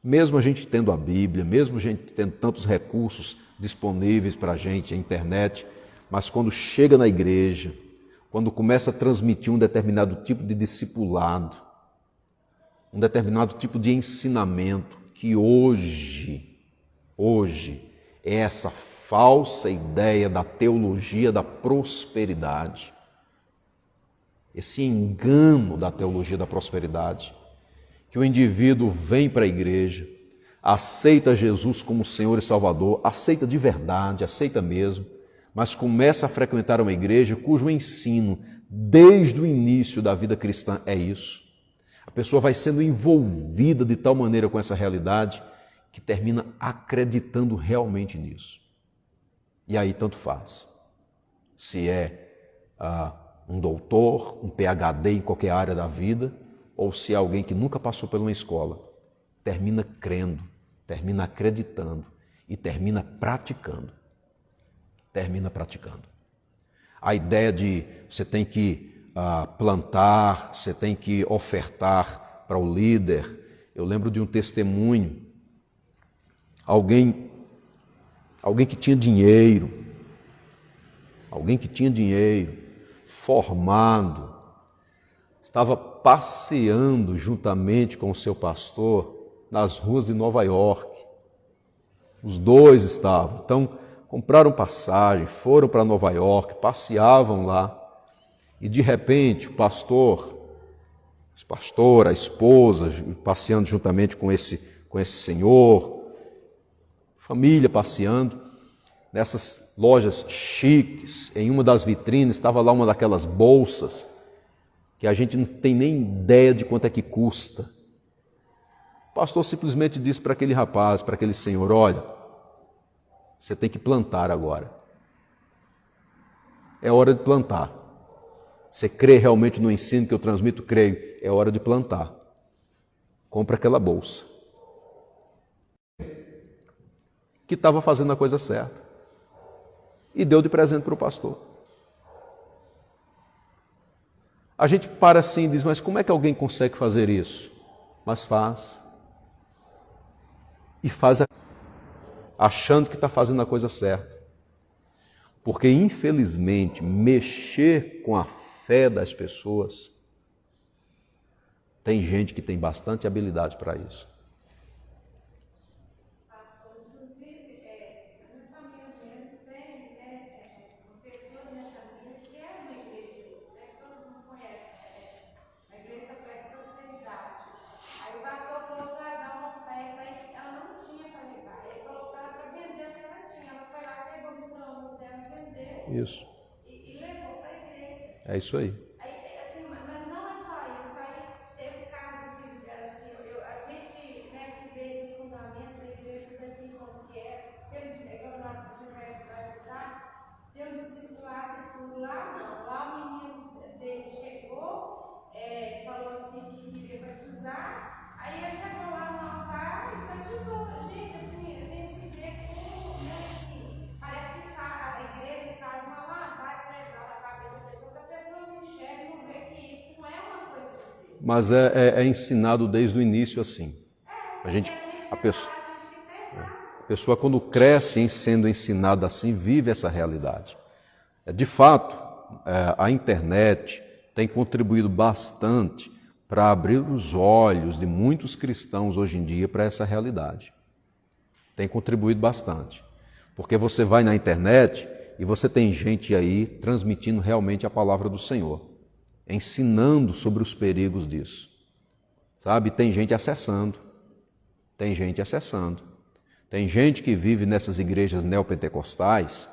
Mesmo a gente tendo a Bíblia, mesmo a gente tendo tantos recursos disponíveis para a gente, a internet, mas quando chega na igreja, quando começa a transmitir um determinado tipo de discipulado, um determinado tipo de ensinamento, que hoje é essa falsa ideia da teologia da prosperidade, esse engano da teologia da prosperidade, que o indivíduo vem para a igreja, aceita Jesus como Senhor e Salvador, aceita de verdade, aceita mesmo, mas começa a frequentar uma igreja cujo ensino, desde o início da vida cristã, é isso. A pessoa vai sendo envolvida de tal maneira com essa realidade que termina acreditando realmente nisso. E aí tanto faz. Se é um doutor, um PhD em qualquer área da vida, ou se é alguém que nunca passou por uma escola, termina crendo, termina acreditando e termina praticando. A ideia de você tem que plantar, você tem que ofertar para o líder. Eu lembro de um testemunho, alguém que tinha dinheiro, formado, estava passeando juntamente com o seu pastor nas ruas de Nova York. Os dois estavam. Então, compraram passagem, foram para Nova York, passeavam lá. E, de repente, o pastor, a esposa, passeando juntamente com esse senhor, família passeando, nessas lojas chiques, em uma das vitrines, estava lá uma daquelas bolsas que a gente não tem nem ideia de quanto é que custa. O pastor simplesmente disse para aquele rapaz, para aquele senhor, olha, você tem que plantar agora. É hora de plantar. Você crê realmente no ensino que eu transmito? Creio. É hora de plantar. Compra aquela bolsa. Que estava fazendo a coisa certa. E deu de presente para o pastor. A gente para assim e diz, mas como é que alguém consegue fazer isso? Mas faz. E faz achando que está fazendo a coisa certa. Porque, infelizmente, mexer com a fé das pessoas, tem gente que tem bastante habilidade para isso. Inclusive, a minha família mesmo tem uma pessoa da minha família que é uma igreja, todo mundo conhece, a igreja da prosperidade. Aí o pastor falou para dar uma oferta e ela não tinha para levar. Ele falou para ela para vender o que ela tinha. Ela foi lá, pegou o micro-ondas dela, vendeu Isso. e levou para a igreja. É isso aí. Aí, assim, mas não é só isso. Aí teve casos de, assim, a gente, né, que veio do fundamento da igreja daqui em São Pierre, quando nós tivemos batizar, tem um discipulado e tudo lá, não. Lá o menino dele chegou, falou assim que queria batizar, aí ele chegou lá no altar e batizou. Gente, assim, a gente vê como, né, assim, parece que a igreja faz uma lavagem cerebral na cabeça da pessoa, que a pessoa não enxerga e não vê que isso não é uma coisa de Deus. Mas é ensinado desde o início assim. A pessoa, quando cresce em sendo ensinada assim, vive essa realidade. De fato, a internet tem contribuído bastante para abrir os olhos de muitos cristãos hoje em dia para essa realidade. Tem contribuído bastante. Porque você vai na internet e você tem gente aí transmitindo realmente a palavra do Senhor, ensinando sobre os perigos disso. Sabe? Tem gente acessando. Tem gente acessando. Tem gente que vive nessas igrejas neopentecostais,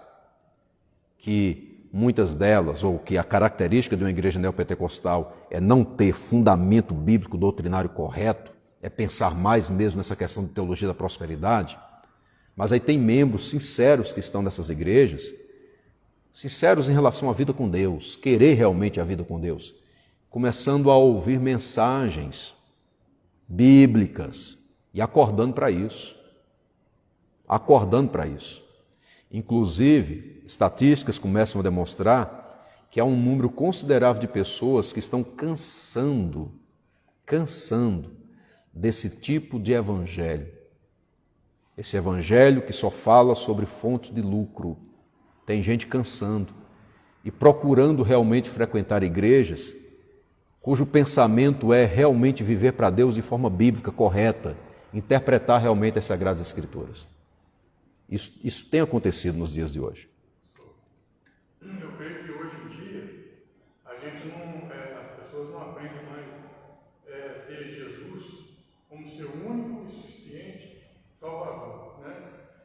que muitas delas, ou que a característica de uma igreja neopentecostal é não ter fundamento bíblico doutrinário correto, é pensar mais mesmo nessa questão de teologia da prosperidade. Mas aí tem membros sinceros que estão nessas igrejas, sinceros em relação à vida com Deus, querer realmente a vida com Deus, começando a ouvir mensagens bíblicas e acordando para isso. Acordando para isso. Inclusive, estatísticas começam a demonstrar que há um número considerável de pessoas que estão cansando desse tipo de evangelho. Esse evangelho que só fala sobre fonte de lucro. Tem gente cansando e procurando realmente frequentar igrejas cujo pensamento é realmente viver para Deus de forma bíblica, correta, interpretar realmente as Sagradas Escrituras. Isso tem acontecido nos dias de hoje. Eu creio que hoje em dia a gente não, as pessoas não aprendem mais ter Jesus como seu único e suficiente Salvador, né?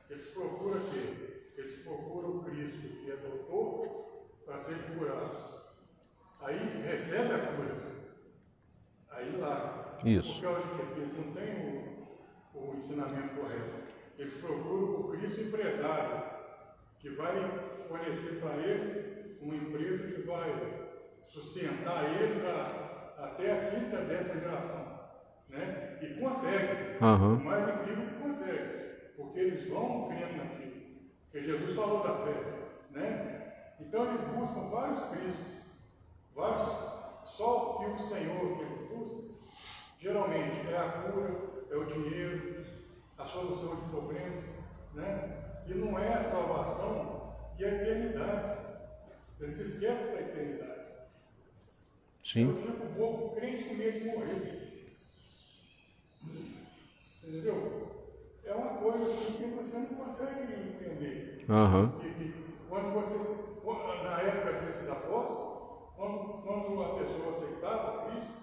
Eles procuram o quê? Eles procuram o Cristo, que é doutor, para serem curados. Aí recebe a cura. Aí lá. Isso. Por causa de quê? Porque eles não têm o ensinamento correto. Eles procuram o Cristo empresário, que vai fornecer para eles uma empresa que vai sustentar eles até a quinta, 10ª geração. Né? E consegue. Uhum. O mais incrível que consegue. Porque eles vão crendo naquilo. Porque Jesus falou da fé. Né? Então eles buscam vários Cristos. Só que o Senhor que eles buscam, geralmente é a cura, é o dinheiro, a solução de problemas, né? E não é a salvação e a eternidade. Eles esquecem da eternidade. Sim. Eu fico bobo, crente com medo de morrer. Você entendeu? É uma coisa assim que você não consegue entender. Uhum. Quando você, na época desses apóstolos, quando a pessoa aceitava Cristo,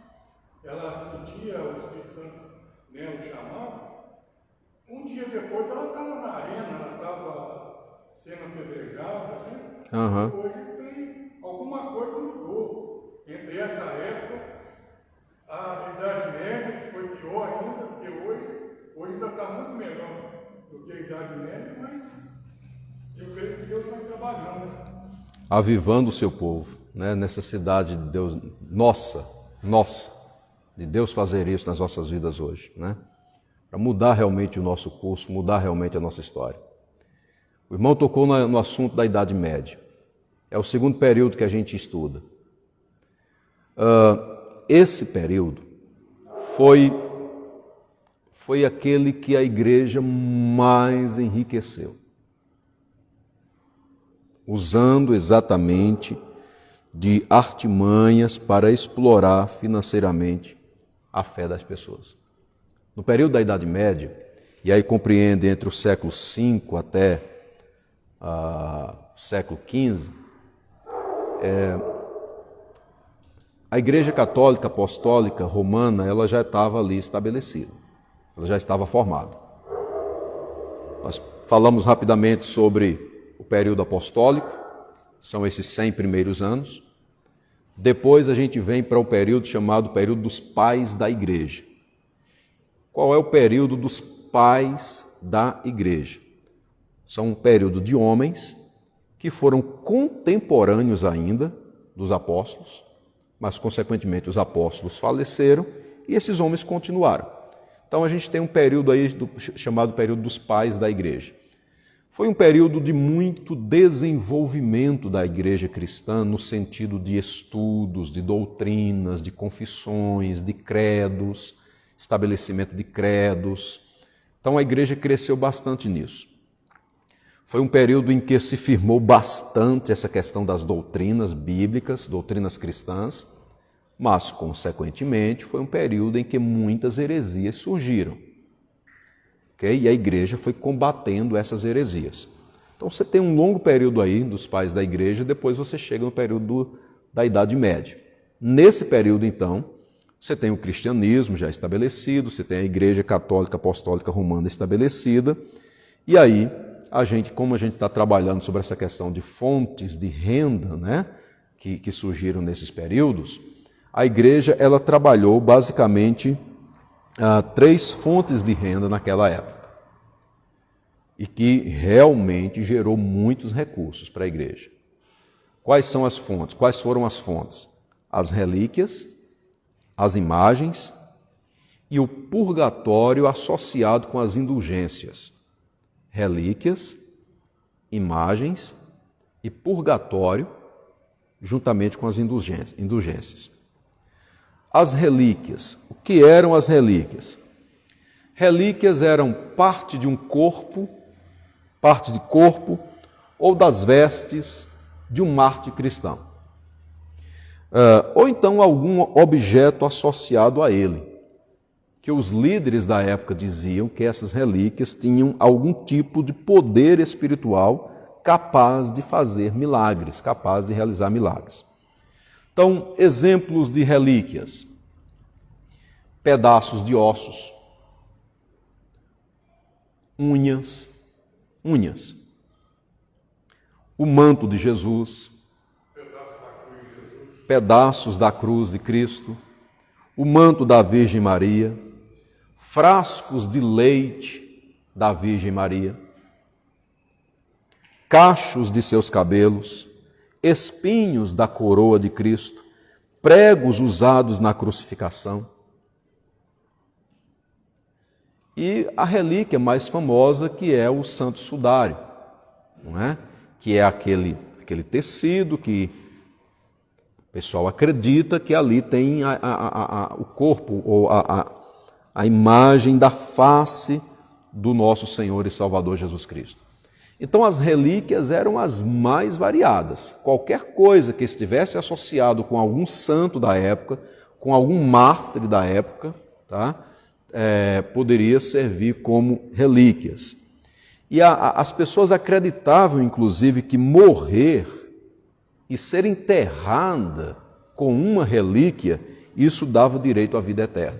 ela sentia o Espírito Santo, né, o chamado. Um dia depois ela estava na arena, ela estava sendo apedrejada, né? Uhum. Hoje tem alguma coisa mudou. Entre essa época, a Idade Média, que foi pior ainda, porque hoje ainda está muito melhor do que a Idade Média, mas eu creio que Deus vai trabalhando. Avivando o seu povo, né? Necessidade de Deus, nossa, de Deus fazer isso nas nossas vidas hoje, né? Para mudar realmente o nosso curso, mudar realmente a nossa história. O irmão tocou no assunto da Idade Média. É o segundo período que a gente estuda. Esse período foi aquele que a igreja mais enriqueceu, usando exatamente de artimanhas para explorar financeiramente a fé das pessoas. No período da Idade Média, e aí compreende entre o século V até o século XV, a Igreja Católica Apostólica Romana ela já estava ali estabelecida, ela já estava formada. Nós falamos rapidamente sobre o período apostólico, são esses 100 primeiros anos. Depois a gente vem para o período chamado período dos pais da igreja. Qual é o período dos pais da igreja? São um período de homens que foram contemporâneos ainda dos apóstolos, mas consequentemente os apóstolos faleceram e esses homens continuaram. Então a gente tem um período aí chamado período dos pais da igreja. Foi um período de muito desenvolvimento da igreja cristã no sentido de estudos, de doutrinas, de confissões, de credos, estabelecimento de credos, Então a igreja cresceu bastante nisso. Foi um período em que se firmou bastante essa questão das doutrinas bíblicas, doutrinas cristãs, mas, consequentemente, foi um período em que muitas heresias surgiram. Okay? E a igreja foi combatendo essas heresias. Então você tem um longo período aí dos pais da igreja, depois você chega no período da Idade Média. Nesse período, então, você tem o cristianismo já estabelecido, você tem a Igreja Católica Apostólica Romana estabelecida, e aí, como a gente está trabalhando sobre essa questão de fontes de renda, né, que surgiram nesses períodos, a igreja ela trabalhou basicamente 3 fontes de renda naquela época, e que realmente gerou muitos recursos para a igreja. Quais são as fontes? Quais foram as fontes? As relíquias, as imagens e o purgatório associado com as indulgências. Relíquias, imagens e purgatório, juntamente com as indulgências. As relíquias. O que eram as relíquias? Relíquias eram parte de corpo ou das vestes de um mártir cristão. Ou então algum objeto associado a ele, que os líderes da época diziam que essas relíquias tinham algum tipo de poder espiritual capaz de fazer milagres, capaz de realizar milagres. Então, exemplos de relíquias: pedaços de ossos, unhas, o manto de Jesus, pedaços da cruz de Cristo, o manto da Virgem Maria, frascos de leite da Virgem Maria, cachos de seus cabelos, espinhos da coroa de Cristo, pregos usados na crucificação. E a relíquia mais famosa, que é o Santo Sudário, não é? Que é aquele tecido que o pessoal acredita que ali tem o corpo ou a imagem da face do nosso Senhor e Salvador Jesus Cristo. Então as relíquias eram as mais variadas. Qualquer coisa que estivesse associado com algum santo da época, com algum mártir da época, tá? Poderia servir como relíquias. E as pessoas acreditavam, inclusive, que morrer e ser enterrada com uma relíquia, isso dava direito à vida eterna.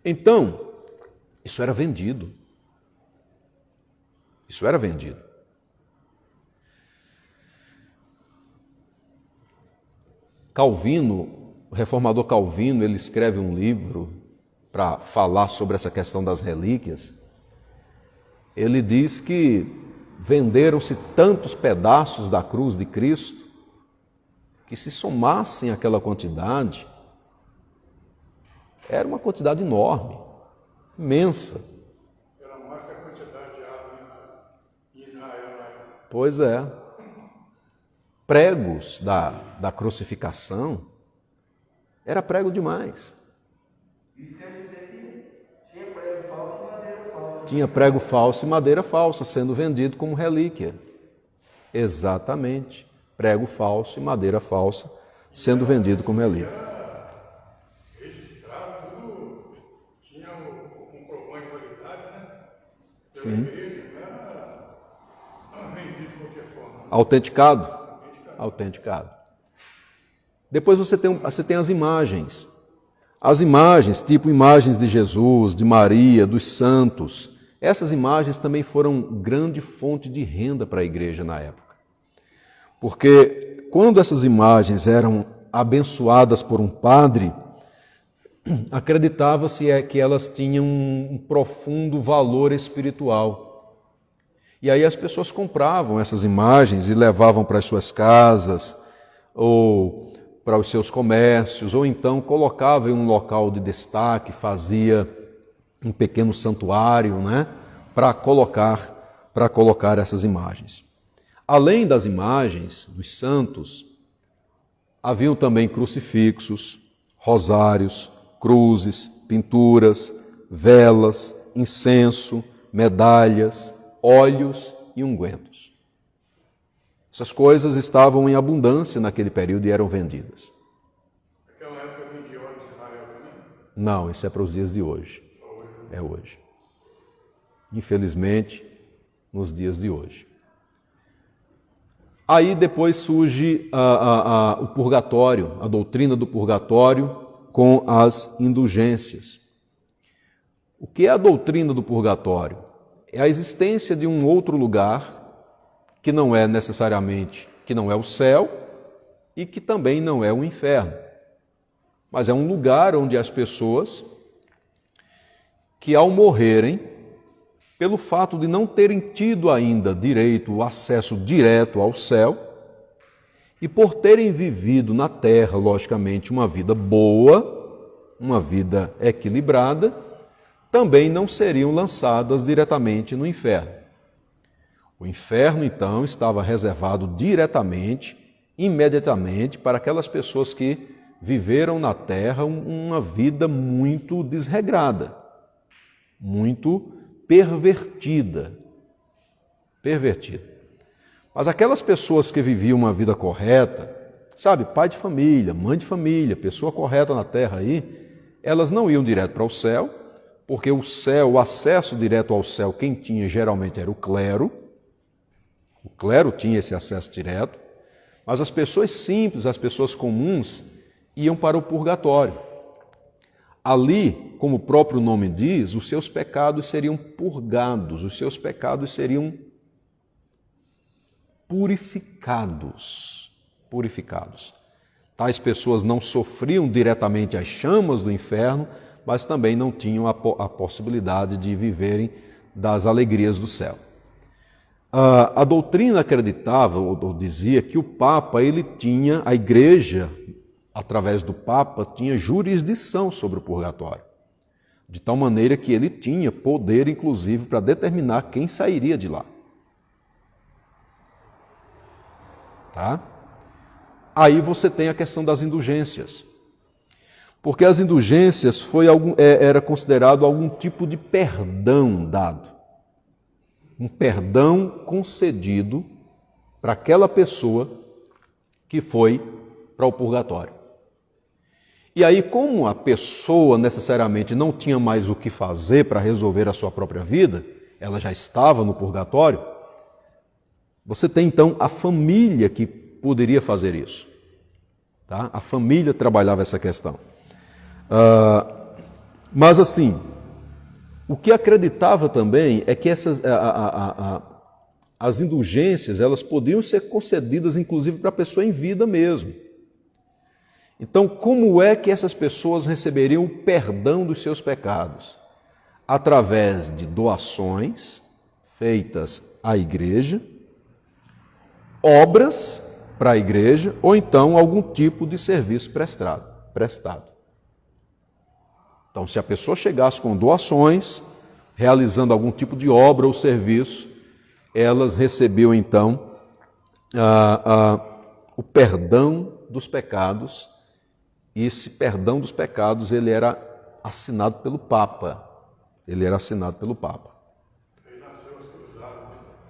Então, isso era vendido. Isso era vendido. Calvino, o reformador Calvino, ele escreve um livro para falar sobre essa questão das relíquias. Ele diz que venderam-se tantos pedaços da cruz de Cristo que, se somassem aquela quantidade, era uma quantidade enorme, imensa. Era mais que a quantidade de água em Israel. Pois é. Pregos da crucificação, era prego demais. Isso quer dizer que tinha prego falso e madeira falsa. Tinha prego falso e madeira falsa sendo vendido como relíquia. Exatamente. Prego falso e madeira falsa sendo vendido como relíquia. Registrado, tudo tinha o comprovante de qualidade, né? Sim. Igreja, não era vendido de qualquer forma. Autenticado. Depois você tem as imagens. As imagens, tipo imagens de Jesus, de Maria, dos santos, essas imagens também foram grande fonte de renda para a igreja na época. Porque quando essas imagens eram abençoadas por um padre, acreditava-se que elas tinham um profundo valor espiritual. E aí as pessoas compravam essas imagens e levavam para as suas casas, ou para os seus comércios, ou então colocava em um local de destaque, fazia um pequeno santuário, né, para colocar essas imagens. Além das imagens dos santos, haviam também crucifixos, rosários, cruzes, pinturas, velas, incenso, medalhas, óleos e ungüentos. Essas coisas estavam em abundância naquele período e eram vendidas. Naquela época vendia óleo de Israel também? Não, isso é para os dias de hoje. É hoje. Infelizmente, nos dias de hoje. Aí depois surge o purgatório, a doutrina do purgatório com as indulgências. O que é a doutrina do purgatório? É a existência de um outro lugar que não é necessariamente, que não é o céu e que também não é o inferno. Mas é um lugar onde as pessoas que ao morrerem, pelo fato de não terem tido ainda direito, o acesso direto ao céu, e por terem vivido na terra, logicamente, uma vida boa, uma vida equilibrada, também não seriam lançadas diretamente no inferno. O inferno, então, estava reservado diretamente, imediatamente, para aquelas pessoas que viveram na terra uma vida muito desregrada, muito pervertida. Mas aquelas pessoas que viviam uma vida correta, sabe, pai de família, mãe de família, pessoa correta na terra aí, elas não iam direto para o céu, porque o céu, o acesso direto ao céu, quem tinha geralmente era o clero tinha esse acesso direto, mas as pessoas simples, as pessoas comuns, iam para o purgatório. Ali, como o próprio nome diz, os seus pecados seriam purgados, os seus pecados seriam purificados. Tais pessoas não sofriam diretamente as chamas do inferno, mas também não tinham a possibilidade de viverem das alegrias do céu. A doutrina acreditava, ou dizia, que o Papa, a Igreja, através do Papa, tinha jurisdição sobre o purgatório, de tal maneira que ele tinha poder, inclusive, para determinar quem sairia de lá. Tá? Aí você tem a questão das indulgências, porque as indulgências era considerado algum tipo de perdão dado, um perdão concedido para aquela pessoa que foi para o purgatório. E aí, como a pessoa necessariamente não tinha mais o que fazer para resolver a sua própria vida, ela já estava no purgatório, você tem então a família que poderia fazer isso. Tá? A família trabalhava essa questão. Mas assim, o que acreditava também é que as indulgências elas podiam ser concedidas inclusive para a pessoa em vida mesmo. Então, como é que essas pessoas receberiam o perdão dos seus pecados? Através de doações feitas à igreja, obras para a igreja, ou então algum tipo de serviço prestado. Então, se a pessoa chegasse com doações, realizando algum tipo de obra ou serviço, elas recebiam então o perdão dos pecados. E esse perdão dos pecados, ele era assinado pelo Papa.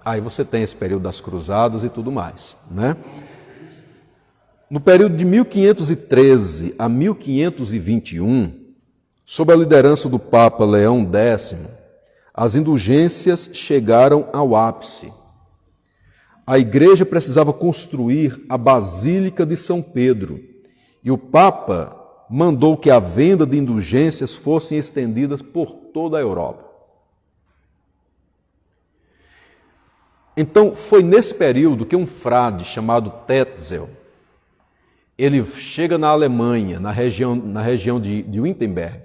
Aí você tem esse período das cruzadas e tudo mais, né? No período de 1513 a 1521, sob a liderança do Papa Leão X, as indulgências chegaram ao ápice. A igreja precisava construir a Basílica de São Pedro, e o Papa mandou que a venda de indulgências fossem estendidas por toda a Europa. Então, foi nesse período que um frade chamado Tetzel, ele chega na Alemanha, na região de Wittenberg,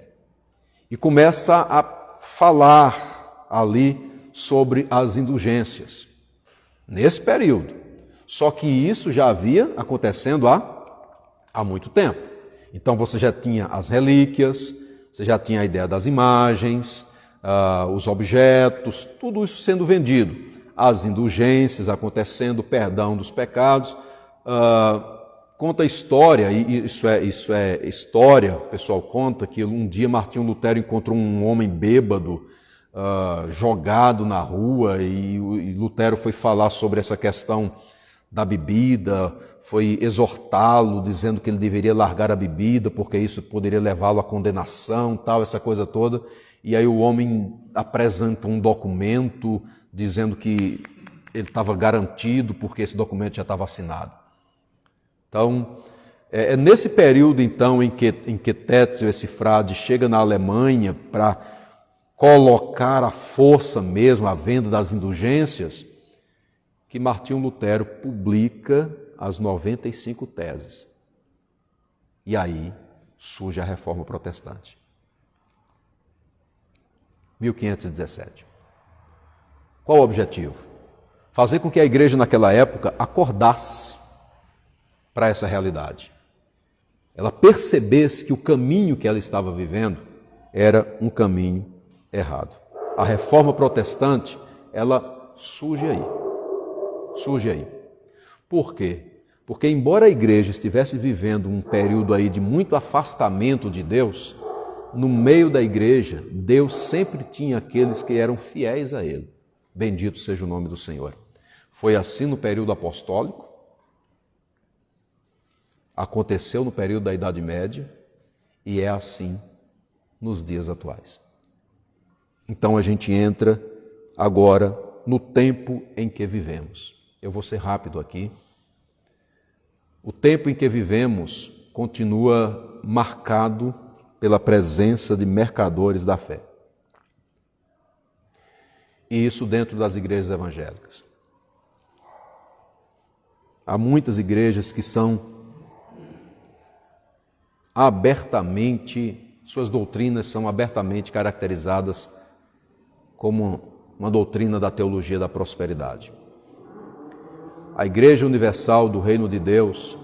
e começa a falar ali sobre as indulgências. Nesse período. Só que isso já havia acontecendo há muito tempo. Então você já tinha as relíquias, você já tinha a ideia das imagens, os objetos, tudo isso sendo vendido. As indulgências acontecendo, o perdão dos pecados. conta a história, e isso é história, o pessoal conta que um dia Martinho Lutero encontrou um homem bêbado, jogado na rua, e Lutero foi falar sobre essa questão da bebida, foi exortá-lo, dizendo que ele deveria largar a bebida, porque isso poderia levá-lo à condenação, tal, essa coisa toda. E aí o homem apresenta um documento dizendo que ele estava garantido, porque esse documento já estava assinado. Então, é nesse período, então, em que Tetzel, esse frade, chega na Alemanha para colocar à força mesmo a venda das indulgências, que Martinho Lutero publica as 95 teses. E aí surge a Reforma Protestante. 1517. Qual o objetivo? Fazer com que a igreja naquela época acordasse para essa realidade. Ela percebesse que o caminho que ela estava vivendo era um caminho errado. A Reforma Protestante, ela surge aí. Surge aí. Por quê? Porque embora a igreja estivesse vivendo um período aí de muito afastamento de Deus, no meio da igreja, Deus sempre tinha aqueles que eram fiéis a Ele. Bendito seja o nome do Senhor. Foi assim no período apostólico, aconteceu no período da Idade Média e é assim nos dias atuais. Então a gente entra agora no tempo em que vivemos. Eu vou ser rápido aqui. O tempo em que vivemos continua marcado pela presença de mercadores da fé. E isso dentro das igrejas evangélicas. Há muitas igrejas que são suas doutrinas são abertamente caracterizadas como uma doutrina da teologia da prosperidade. A Igreja Universal do Reino de Deus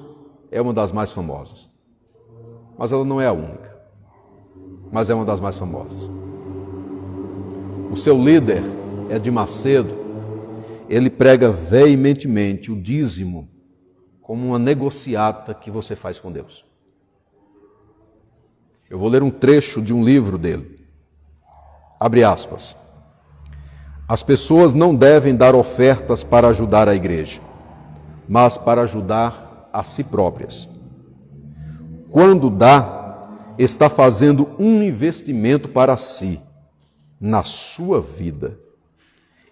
é uma das mais famosas, mas ela não é a única, mas é uma das mais famosas. O seu líder, Edir Macedo, ele prega veementemente o dízimo como uma negociata que você faz com Deus. Eu vou ler um trecho de um livro dele. Abre aspas. As pessoas não devem dar ofertas para ajudar a igreja, mas para ajudar a si próprias. Quando dá, está fazendo um investimento para si, na sua vida.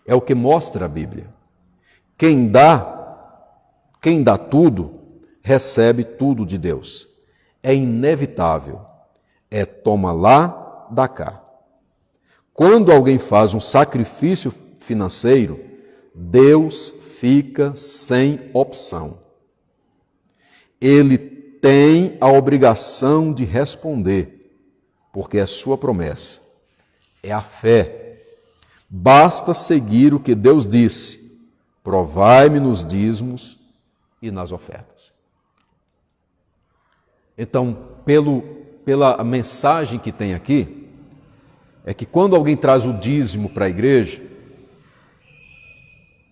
É o que mostra a Bíblia. Quem dá tudo, recebe tudo de Deus. É inevitável. É toma lá, dá cá. Quando alguém faz um sacrifício financeiro, Deus fica sem opção. Ele tem a obrigação de responder, porque é sua promessa. É a fé. Basta seguir o que Deus disse: provai-me nos dízimos e nas ofertas. Então, pela mensagem que tem aqui, é que quando alguém traz o dízimo para a igreja,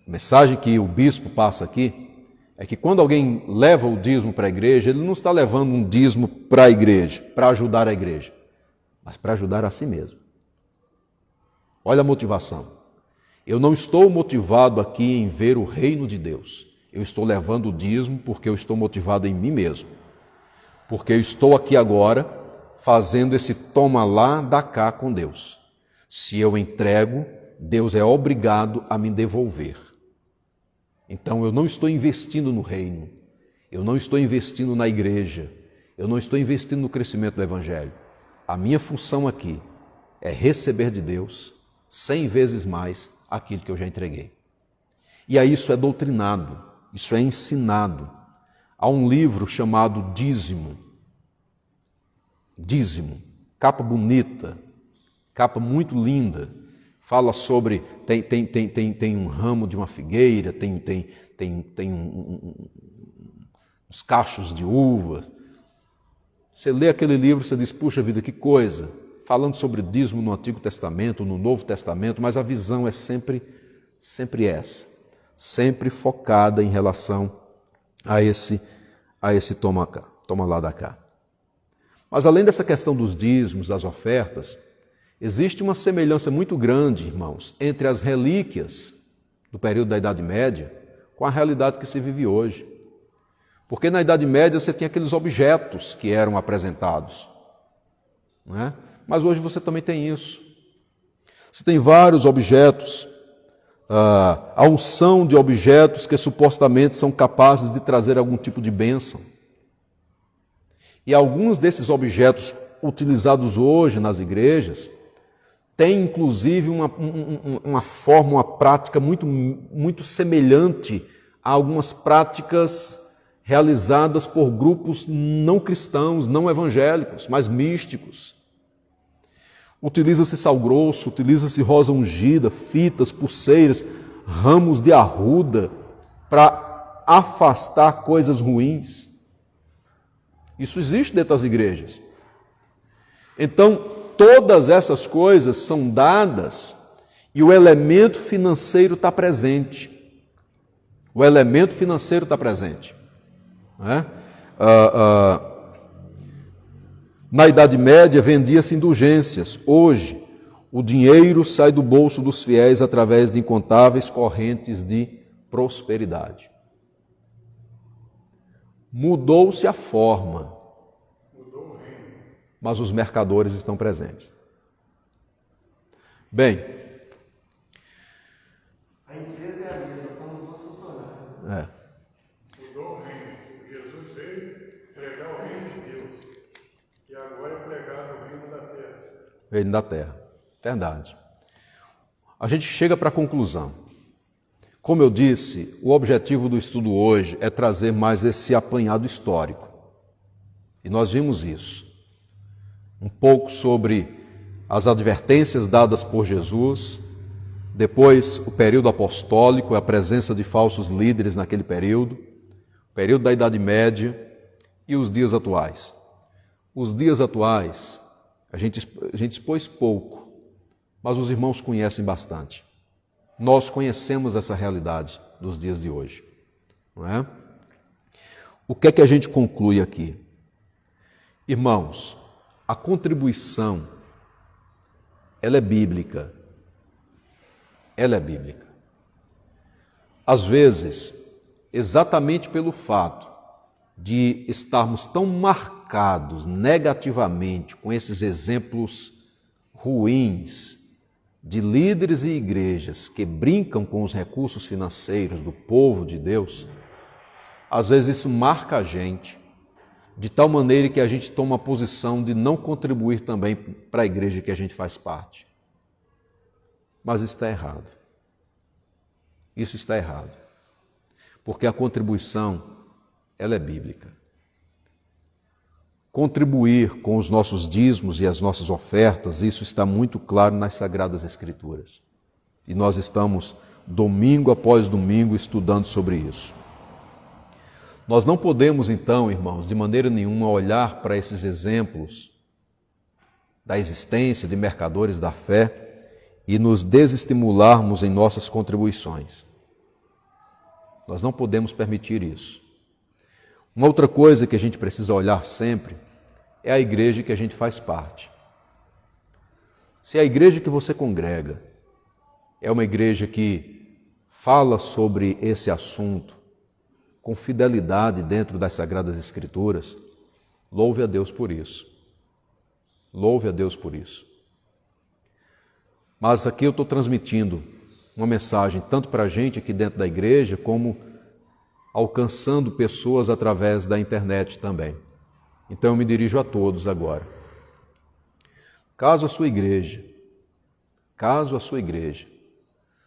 a mensagem que o bispo passa aqui, é que quando alguém leva o dízimo para a igreja, ele não está levando um dízimo para a igreja, para ajudar a igreja, mas para ajudar a si mesmo. Olha a motivação. Eu não estou motivado aqui em ver o reino de Deus. Eu estou levando o dízimo porque eu estou motivado em mim mesmo. Porque eu estou aqui agora fazendo esse toma lá, dá cá com Deus. Se eu entrego, Deus é obrigado a me devolver. Então eu não estou investindo no reino, eu não estou investindo na igreja, eu não estou investindo no crescimento do Evangelho. A minha função aqui é receber de Deus 100 vezes mais aquilo que eu já entreguei. E aí isso é doutrinado, isso é ensinado. Há um livro chamado Dízimo, capa bonita, capa muito linda, fala sobre, tem um ramo de uma figueira, tem uns cachos de uvas. Você lê aquele livro, você diz, puxa vida, que coisa, falando sobre dízimo no Antigo Testamento, no Novo Testamento, mas a visão é sempre essa, sempre focada em relação a esse a esse toma cá, toma lá da cá. Mas além dessa questão dos dízimos, das ofertas, existe uma semelhança muito grande, irmãos, entre as relíquias do período da Idade Média com a realidade que se vive hoje. Porque na Idade Média você tinha aqueles objetos que eram apresentados, não é? Mas hoje você também tem isso. Você tem vários objetos, a unção de objetos que supostamente são capazes de trazer algum tipo de bênção. E alguns desses objetos utilizados hoje nas igrejas têm inclusive uma forma, uma prática muito semelhante a algumas práticas realizadas por grupos não cristãos, não evangélicos, mas místicos. Utiliza-se sal grosso, utiliza-se rosa ungida, fitas, pulseiras, ramos de arruda para afastar coisas ruins. Isso existe dentro das igrejas. Então, todas essas coisas são dadas e o elemento financeiro está presente. O elemento financeiro está presente. Não é? Na Idade Média vendia-se indulgências. Hoje, o dinheiro sai do bolso dos fiéis através de incontáveis correntes de prosperidade. Mudou-se a forma, mas os mercadores estão presentes. Bem, A empresa é a mesma, são os dois funcionários. Mudou o reino. Jesus veio pregar o reino de Deus. E agora é pregar o reino da terra. reino da terra. Verdade. A gente chega para a conclusão. Como eu disse, o objetivo do estudo hoje é trazer mais esse apanhado histórico. E nós vimos isso. Um pouco sobre as advertências dadas por Jesus, depois o período apostólico, a presença de falsos líderes naquele período, o período da Idade Média e os dias atuais. Os dias atuais, a gente expôs pouco, mas os irmãos conhecem bastante. Nós conhecemos essa realidade dos dias de hoje, não é? O que é que a gente conclui aqui? Irmãos, a contribuição, ela é bíblica. Ela é bíblica. Às vezes, exatamente pelo fato de estarmos tão marcados negativamente com esses exemplos ruins de líderes e igrejas que brincam com os recursos financeiros do povo de Deus, às vezes isso marca a gente, de tal maneira que a gente toma a posição de não contribuir também para a igreja que a gente faz parte. Mas isso está errado. Isso está errado. Porque a contribuição, ela é bíblica. Contribuir com os nossos dízimos e as nossas ofertas, isso está muito claro nas Sagradas Escrituras. E nós estamos, domingo após domingo, estudando sobre isso. Nós não podemos, então, irmãos, de maneira nenhuma olhar para esses exemplos da existência de mercadores da fé e nos desestimularmos em nossas contribuições. Nós não podemos permitir isso. Uma outra coisa que a gente precisa olhar sempre é a igreja que a gente faz parte. Se a igreja que você congrega é uma igreja que fala sobre esse assunto com fidelidade dentro das Sagradas Escrituras, louve a Deus por isso. Louve a Deus por isso. Mas aqui eu estou transmitindo uma mensagem tanto para a gente aqui dentro da igreja, como alcançando pessoas através da internet também. Então eu me dirijo a todos agora. Caso a sua igreja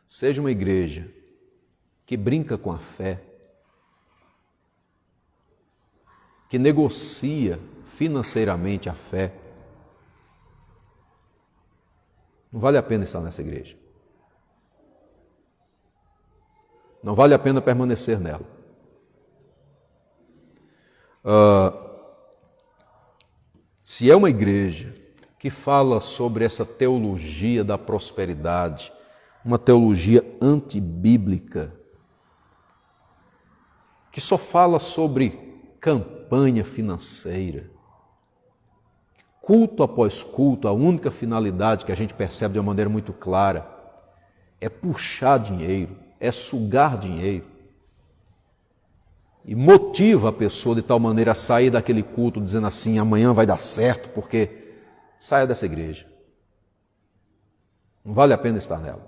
seja uma igreja que brinca com a fé, que negocia financeiramente a fé, não vale a pena estar nessa igreja. Não vale a pena permanecer nela. Se é uma igreja que fala sobre essa teologia da prosperidade, uma teologia antibíblica, que só fala sobre campanha financeira. Culto após culto, a única finalidade que a gente percebe de uma maneira muito clara é puxar dinheiro, é sugar dinheiro. E motiva a pessoa de tal maneira a sair daquele culto dizendo assim, amanhã vai dar certo, porque saia dessa igreja. Não vale a pena estar nela.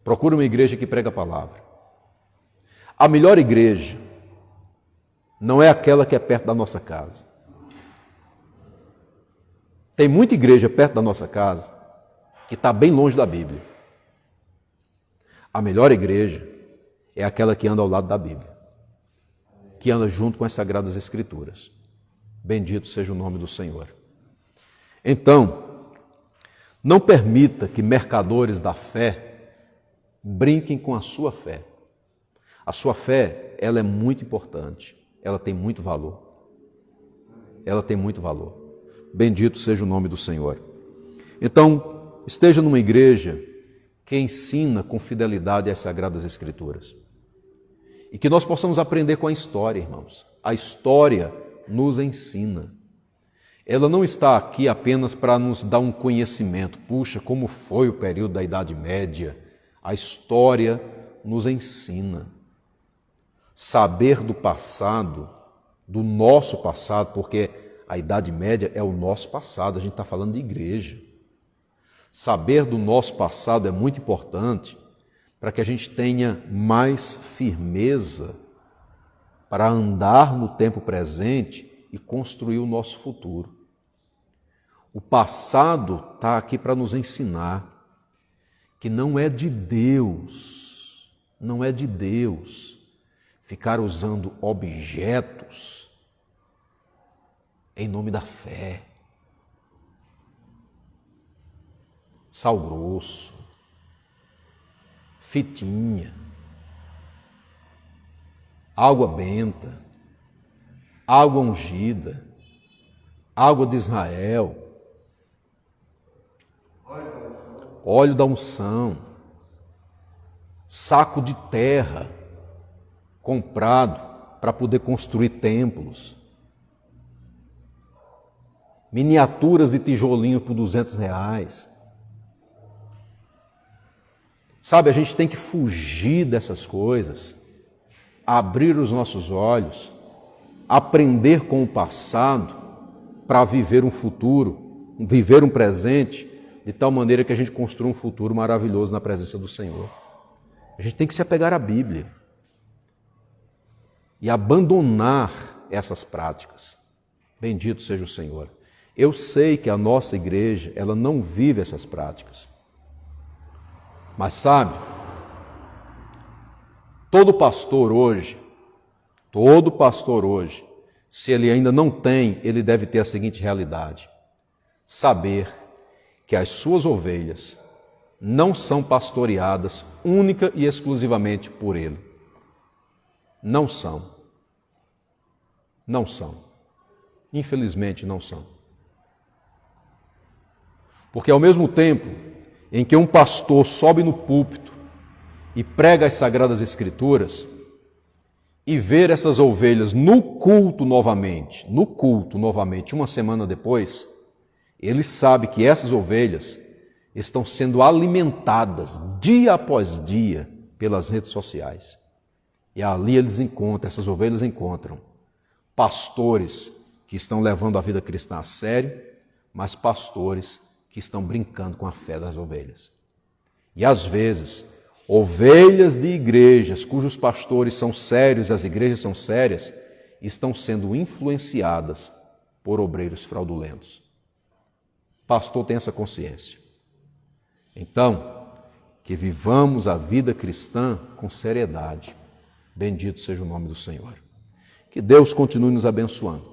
Procure uma igreja que prega a palavra. A melhor igreja não é aquela que é perto da nossa casa. Tem muita igreja perto da nossa casa que está bem longe da Bíblia. A melhor igreja é aquela que anda ao lado da Bíblia, que anda junto com as Sagradas Escrituras. Bendito seja o nome do Senhor. Então, não permita que mercadores da fé brinquem com a sua fé. A sua fé, ela é muito importante, ela tem muito valor. Ela tem muito valor. Bendito seja o nome do Senhor. Então, esteja numa igreja que ensina com fidelidade as Sagradas Escrituras. E que nós possamos aprender com a história, irmãos. A história nos ensina. Ela não está aqui apenas para nos dar um conhecimento. Puxa, como foi o período da Idade Média? A história nos ensina. Saber do passado, do nosso passado, porque a Idade Média é o nosso passado, a gente está falando de igreja. Saber do nosso passado é muito importante para que a gente tenha mais firmeza para andar no tempo presente e construir o nosso futuro. O passado está aqui para nos ensinar que não é de Deus ficar usando objetos em nome da fé. Sal grosso, fitinha, água benta, água ungida, água de Israel, óleo da unção, saco de terra comprado para poder construir templos, miniaturas de tijolinho por R$200. Sabe, a gente tem que fugir dessas coisas, abrir os nossos olhos, aprender com o passado para viver um futuro, viver um presente, de tal maneira que a gente construa um futuro maravilhoso na presença do Senhor. A gente tem que se apegar à Bíblia e abandonar essas práticas. Bendito seja o Senhor. Eu sei que a nossa igreja, ela não vive essas práticas. Mas sabe, todo pastor hoje, se ele ainda não tem, ele deve ter a seguinte realidade: saber que as suas ovelhas não são pastoreadas única e exclusivamente por ele. Não são. Não são. Infelizmente não são. Porque ao mesmo tempo em que um pastor sobe no púlpito e prega as Sagradas Escrituras e ver essas ovelhas no culto novamente, uma semana depois, ele sabe que essas ovelhas estão sendo alimentadas dia após dia pelas redes sociais. E ali essas ovelhas encontram pastores que estão levando a vida cristã a sério, mas pastores que estão brincando com a fé das ovelhas. E às vezes, ovelhas de igrejas cujos pastores são sérios, as igrejas são sérias, estão sendo influenciadas por obreiros fraudulentos. Pastor tem essa consciência. Então, que vivamos a vida cristã com seriedade. Bendito seja o nome do Senhor. Que Deus continue nos abençoando.